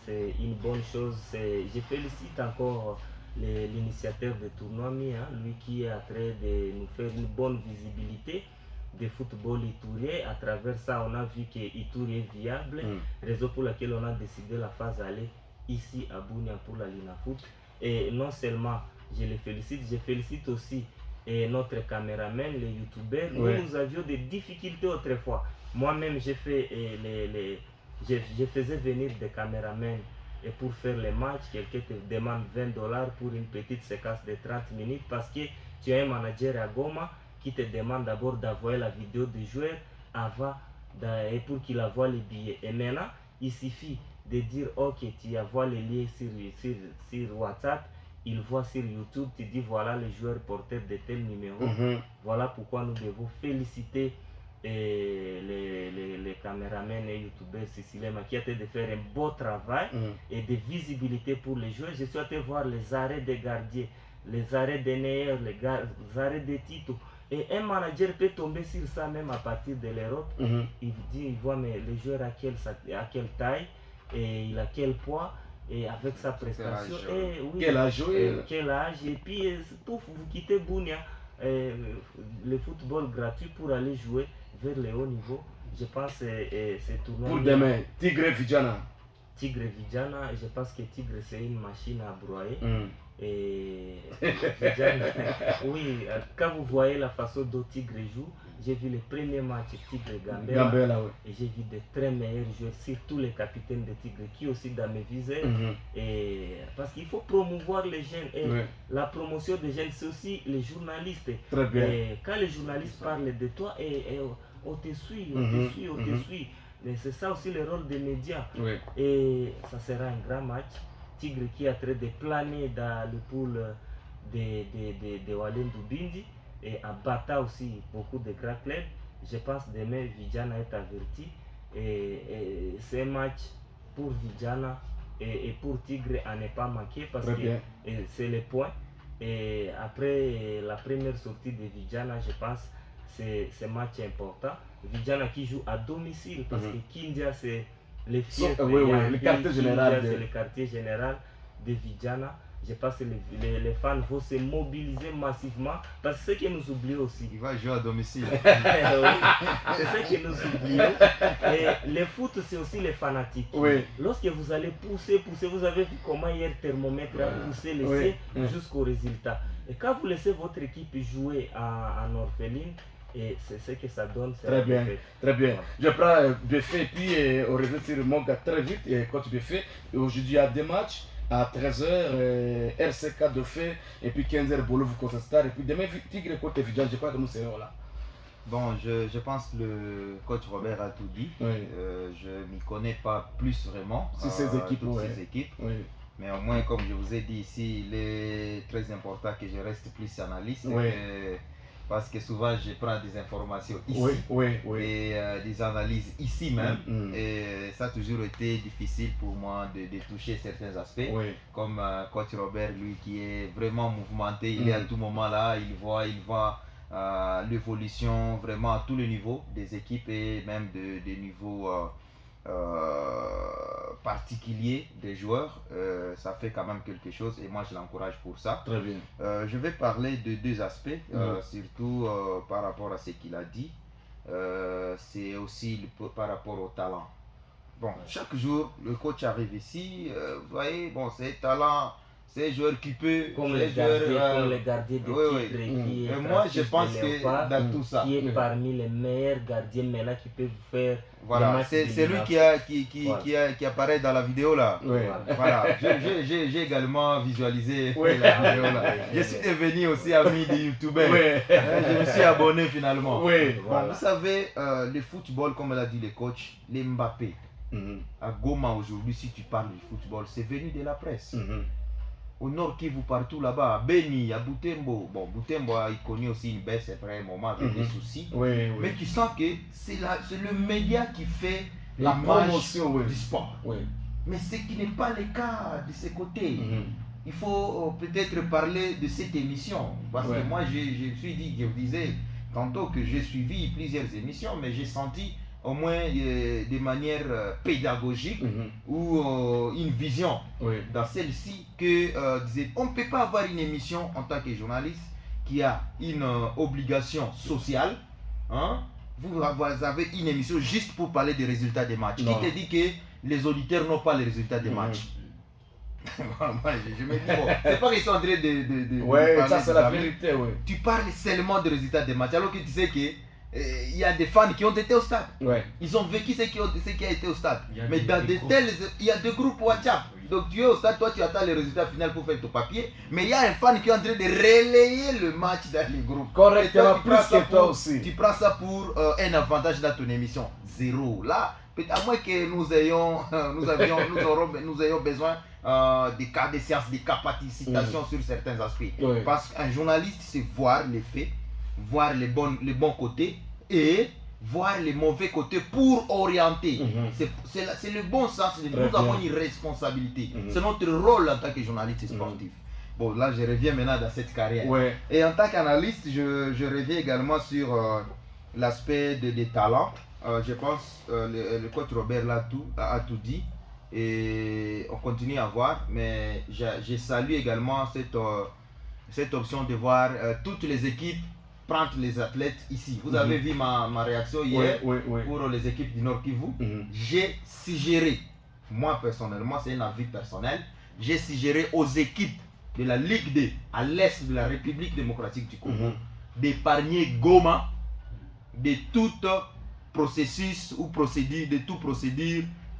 c'est une bonne chose. Je félicite encore l'initiateur de tournoi, lui qui est en train de nous faire une bonne visibilité de football itourien. À travers ça, on a vu que Ituri est viable, raison pour laquelle on a décidé la phase aller ici à Bunia pour la Linafoot. Et non seulement je les félicite, je félicite aussi notre caméraman, les youtubeurs. Nous avions des difficultés autrefois. Moi-même, je faisais venir des caméramans et pour faire les matchs, quelqu'un te demande $20 pour une petite séquence de 30 minutes parce que tu as un manager à Goma qui te demande d'abord d'envoyer la vidéo du joueur avant et pour qu'il envoie les billets. Et maintenant, il suffit de dire ok, tu envoies les liens sur WhatsApp, il voit sur YouTube, tu dis voilà le joueur porteur de tel numéro. Voilà pourquoi nous devons féliciter les caméramans et youtubeurs siciliens qui ont été de faire un beau travail et de visibilité pour les joueurs. Je souhaite voir les arrêts des gardiens, les arrêts des Neuer, les arrêts des Tito. Et un manager peut tomber sur ça même à partir de l'Europe. Il dit, il voit mais le joueur à quelle taille et il a quel poids et avec sa prestation. Quel âge quel âge. Et puis pouf, vous quittez Bunia, le football gratuit pour aller jouer vers le haut niveau. Je pense que c'est tournoi. Pour demain, Tigre Vidjana. Tigre Vidjana, je pense que Tigre c'est une machine à broyer. Et oui, quand vous voyez la façon dont Tigre joue, j'ai vu le premier match Tigre Gambela et j'ai vu de très meilleurs joueurs, surtout les capitaines de Tigre qui aussi dans mes visées. Et parce qu'il faut promouvoir les jeunes et la promotion des jeunes, c'est aussi les journalistes. Très bien. Et quand les journalistes parlent de toi, on te suit, on te suit. Mais c'est ça aussi le rôle des médias. Et ça sera un grand match. Tigre qui est en train de planer dans le pool de Walendu Bindi et à Bata aussi beaucoup de grands clubs. Je pense demain Vidjana est averti et c'est un match pour Vidjana et pour Tigre à ne pas manquer parce que c'est le point. Et après la première sortie de Vidjana, je pense c'est un match important. Vidjana qui joue à domicile parce que Kindia c'est le quartier général de Vidjana. je pense que les fans vont se mobiliser massivement parce que ce que nous oublions aussi. Il va jouer à domicile. Oui, c'est ce que nous oublions. Et le foot, c'est aussi les fanatiques. Oui. Lorsque vous allez pousser, vous avez vu comment hier le thermomètre a poussé l'essai jusqu'au résultat. Et quand vous laissez votre équipe jouer en orpheline, et c'est ce que ça donne. Très bien, très bien. Je prends Buffet et puis on revient sur Monga très vite. Et coach Buffet, aujourd'hui il y a 2 matchs. À 13h, RCK de fait, et puis 15h, Bolo contre Star, et puis demain, Tigre contre Vidjan, je crois que nous serons là. Bon, je pense que le coach Robert a tout dit. Oui. Je ne m'y connais pas plus vraiment sur ces équipes. toutes ces équipes. Oui. Mais au moins, comme je vous ai dit ici, il est très important que je reste plus analyste. Oui. Parce que souvent, je prends des informations ici et des analyses ici même. Et ça a toujours été difficile pour moi de toucher certains aspects. Comme coach Robert, lui, qui est vraiment mouvementé, il est à tout moment là, il voit l'évolution vraiment à tous les niveaux des équipes et même des niveaux particuliers des joueurs. Ça fait quand même quelque chose et moi je l'encourage pour ça. Très bien. Je vais parler de 2 aspects, surtout par rapport à ce qu'il a dit. C'est aussi par rapport au talent. Bon, chaque jour, le coach arrive ici, vous voyez, bon, c'est talent. C'est un joueur qui peut. Comme les gardiens de Tigre. Moi, je pense que dans tout ça. Qui est parmi les meilleurs gardiens maintenant qui peuvent faire. Voilà, c'est lui qui apparaît dans la vidéo là. Voilà, j'ai également visualisé la vidéo là. Je suis devenu aussi ami des youtubeurs. Je me suis abonné finalement. Bon, vous savez, le football, comme l'a dit le coach, les Mbappé. À Goma aujourd'hui, si tu parles du football, c'est venu de la presse. Au Nord Kivu, partout là-bas, à Beni, à Butembo. Bon, Butembo a connu aussi une baisse après un moment avec des soucis. Mais tu sens que c'est le média qui fait la promotion du sport. Mais ce qui n'est pas le cas de ce côté. Il faut peut-être parler de cette émission. Parce que moi, je vous disais tantôt que j'ai suivi plusieurs émissions, mais j'ai senti au moins de manière pédagogique ou une vision dans celle-ci que on ne peut pas avoir une émission en tant que journaliste qui a une obligation sociale. Vous avez une émission juste pour parler des résultats des matchs. Qui te dit que les auditeurs n'ont pas les résultats des matchs? Moi, je me dis, bon, c'est pas qu'ils sont en train de ça c'est la vérité. Tu parles seulement des résultats des matchs alors que tu sais que il y a des fans qui ont été au stade. Ils ont vécu ce qui a été au stade. Mais dans il y a des groupes WhatsApp. Donc tu es au stade, toi tu attends les résultats finaux pour faire ton papier. Mais il y a un fan qui est en train de relayer le match dans les groupes. Correctement, plus que toi aussi. Tu prends ça pour un avantage dans ton émission. Zéro. Là, à moins que nous ayons besoin des cas de science, des capacitations sur certains aspects. Parce qu'un journaliste, c'est voir les faits, voir les bons côtés et voir les mauvais côtés pour orienter. C'est le bon sens. Nous avons une responsabilité. C'est notre rôle en tant que journaliste sportif. Bon, là, je reviens maintenant dans cette carrière. Et en tant qu'analyste, je reviens également sur l'aspect des talents. Je pense le coach Robert a tout dit. Et on continue à voir. Mais je salue également cette option de voir toutes les équipes prendre les athlètes ici. Vous avez vu ma réaction hier pour les équipes du Nord Kivu. J'ai suggéré, moi personnellement, c'est un avis personnel, j'ai suggéré aux équipes de la Ligue 2 à l'est de la République démocratique du Congo d'épargner Goma de tout processus ou procédure,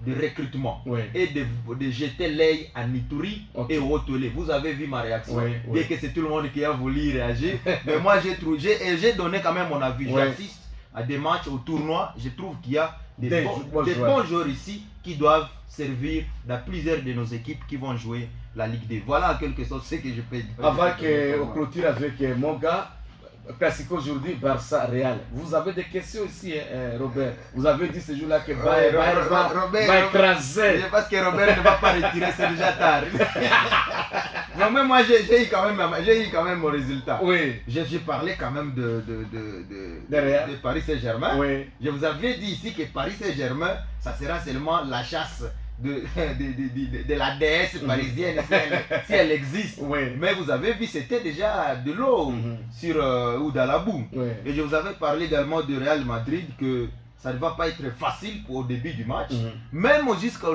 de recrutement et de jeter l'œil à Nituri et au Tolé. Vous avez vu ma réaction. Bien que c'est tout le monde qui a voulu réagir. Mais moi j'ai donné quand même mon avis. J'assiste à des matchs au tournoi. Je trouve qu'il y a des bons joueurs ici qui doivent servir dans plusieurs de nos équipes qui vont jouer la Ligue 2. Voilà en quelque sorte ce que je peux dire. Avant qu'on clôture avec mon gars, classique aujourd'hui, Barça Real. Vous avez des questions ici, Robert. Vous avez dit ce jour-là que Robert va écraser. Parce que Robert ne va pas retirer, c'est déjà tard. Non, mais moi j'ai eu quand même mon résultat. J'ai parlé quand même de Paris Saint-Germain. Je vous avais dit ici que Paris Saint-Germain, ça sera seulement la chasse de la déesse parisienne si elle existe. Mais vous avez vu, c'était déjà de l'eau ou dans la boue. Et je vous avais parlé également de Real Madrid que ça ne va pas être facile au début du match. Même jusqu'à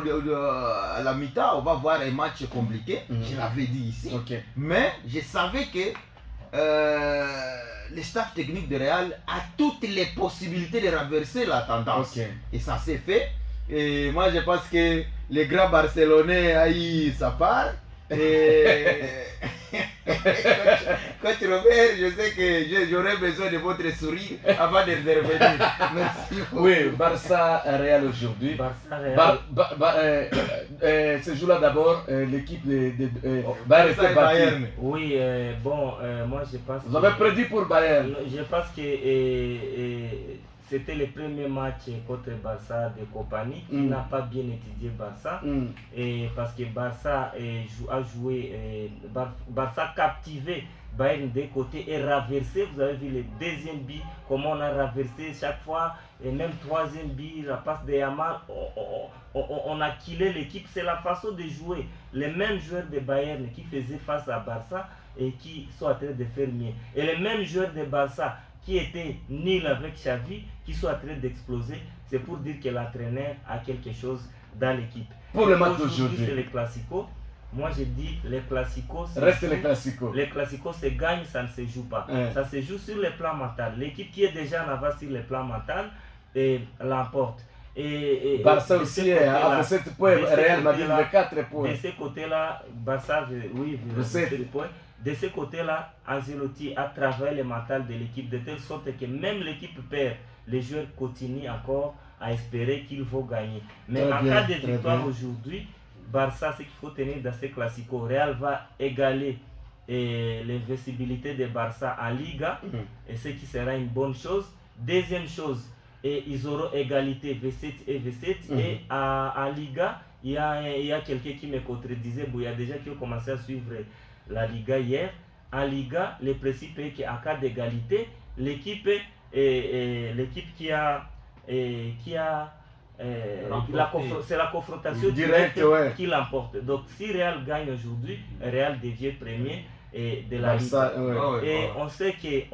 la mi-temps, on va voir un match compliqué. Je l'avais dit ici. Mais je savais que le staff technique de Real a toutes les possibilités de renverser la tendance. Et ça s'est fait. Et moi, je pense que les grands Barcelonais a eu sa part. Et Coach Robert, je sais que j'aurais besoin de votre sourire avant de revenir. Merci beaucoup. Oui, Barça Real aujourd'hui. Barça Real. Ce jour-là d'abord, l'équipe de Barça et Bayern. Oui, moi je pense. Vous avez prédit pour Bayern? Je pense que c'était le premier match contre Barça de compagnie qui n'a pas bien étudié Barça. Et parce que Barça a joué, Barça captivé Bayern d'un côté et renversé. Vous avez vu le deuxième but, comment on a renversé chaque fois. Et même troisième but, la passe de Yamal, on a killé l'équipe. C'est la façon de jouer. Les mêmes joueurs de Bayern qui faisaient face à Barça et qui sont en train de faire mieux. Et les mêmes joueurs de Barça qui était nul avec Xavi, qui sont en train d'exploser, c'est pour dire que l'entraîneur a quelque chose dans l'équipe. Pour le match d'aujourd'hui, c'est les classicos. Moi je dis les classicos. Reste les classicos. Les classicos se gagnent, ça ne se joue pas. Ça se joue sur le plan mental. L'équipe qui est déjà en avance sur le plan mental l'emporte. Barça aussi a fait 7 points, Real Madrid a 4 points. De ce côté-là, Barça veut 7 points. De ce côté-là, Ancelotti a travaillé le mental de l'équipe de telle sorte que même l'équipe perd, les joueurs continuent encore à espérer qu'ils vont gagner. Mais en cas de victoire aujourd'hui, Barça, ce qu'il faut tenir dans ces classicos, Real va égaler l'invincibilité de Barça en Liga, et ce qui sera une bonne chose. Deuxième chose, ils auront égalité V7 et V7, et en Liga, il y a quelqu'un qui me contredisait, il y a déjà qui ont commencé à suivre la Liga hier. En Liga, le principe est qu'en cas d'égalité, l'équipe qui a c'est la confrontation directe qui l'emporte. Donc si Real gagne aujourd'hui, Real devient premier de la Liga. Et on sait que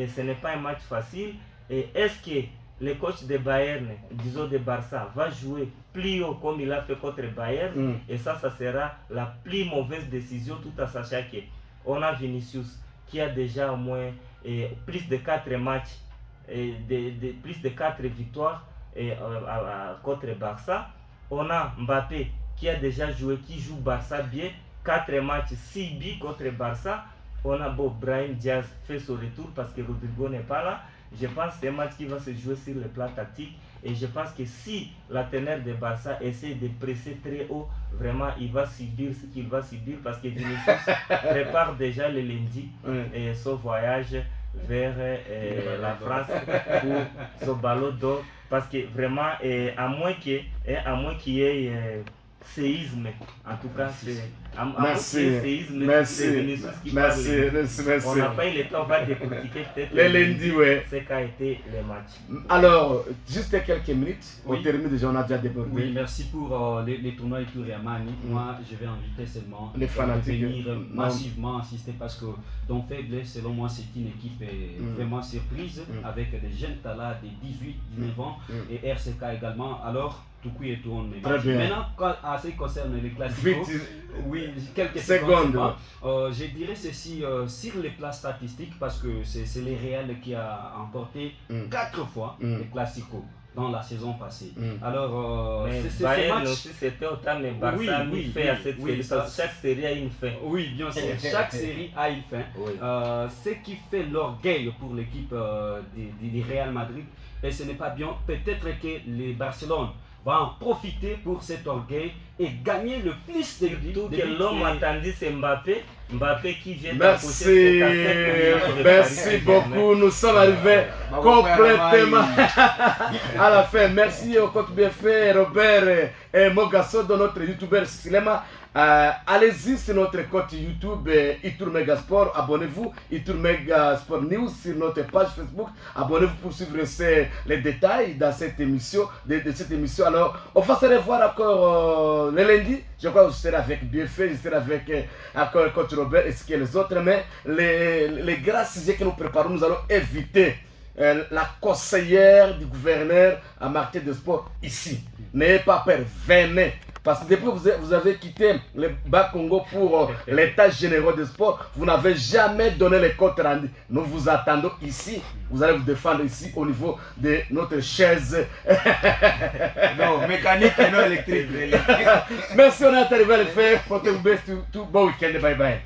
ce n'est pas un match facile. Et est-ce que le coach de Bayern, disons de Barça, va jouer plus haut comme il a fait contre Bayern? Et ça sera la plus mauvaise décision, tout en sachant qu'on a Vinicius qui a déjà au moins plus de 4 matchs, plus de 4 victoires contre Barça. On a Mbappé qui a déjà joué, qui joue Barça bien, 4 matchs, 6 buts contre Barça. On a Brahim Diaz fait son retour parce que Rodrigo n'est pas là. Je pense que c'est un match qui va se jouer sur le plan tactique. Et je pense que si l'entraîneur de Barça essaie de presser très haut, vraiment il va subir ce qu'il va subir parce que Vinicius prépare déjà le lundi son voyage vers la France pour son ballon d'or. Parce que vraiment, à moins qu'il y ait séisme, en tout cas, c'est on n'a pas eu le temps, on va décortiquer peut-être le lundi, ce qu'a été le match. Alors, juste quelques minutes, on termine déjà, on a déjà débordé. Oui, merci pour les tournois et tout, Riamani. Moi, je vais inviter seulement les fanatiques à venir massivement assister parce que dans Faiblesse, selon moi, c'est une équipe vraiment surprise avec des jeunes talents de 18, 19 ans et RCK également. Alors, tout et tout on est bien. Maintenant, en ce qui concerne les classiques, oui, quelques secondes. Je dirais ceci sur les plans statistiques parce que c'est le Real qui a emporté 4 fois les classiques dans la saison passée. Alors, c'est Bayern aussi, c'était autant, mais Barça a mis fin à cette série. Chaque série a une fin. Oui, bien sûr. Chaque série a une fin. Ce qui fait l'orgueil pour l'équipe du Real Madrid, et ce n'est pas bien, peut-être que les Barcelone va en profiter pour cet orgueil et gagner le plus de buts. Tout que l'homme attendit, c'est Mbappé qui vient d'approcher. Merci beaucoup, nous sommes arrivés complètement à la fin. Merci au coach bien fait, Robert et Mogasso, de notre youtubeur Silema. Allez-y sur notre compte YouTube Itour Megasport, abonnez-vous, Itour Megasport News sur notre page Facebook, abonnez-vous pour suivre les détails dans cette émission, de cette émission. Alors, on va se revoir encore le lundi. Je crois que je serai avec Bienfait, je serai avec encore coach Robert et ce que les autres, mais les grands sujets que nous préparons, nous allons éviter la conseillère du gouverneur en matière de sport ici. N'ayez pas peur, venez. Parce que depuis que vous avez quitté le Bas-Congo pour l'état général de sport, vous n'avez jamais donné les comptes rendus. Nous vous attendons ici. Vous allez vous défendre ici au niveau de notre chaise. Non, mécanique et non électrique. Merci, on est arrivé à le faire. Portez-vous bien, tout bon week-end. Bye bye.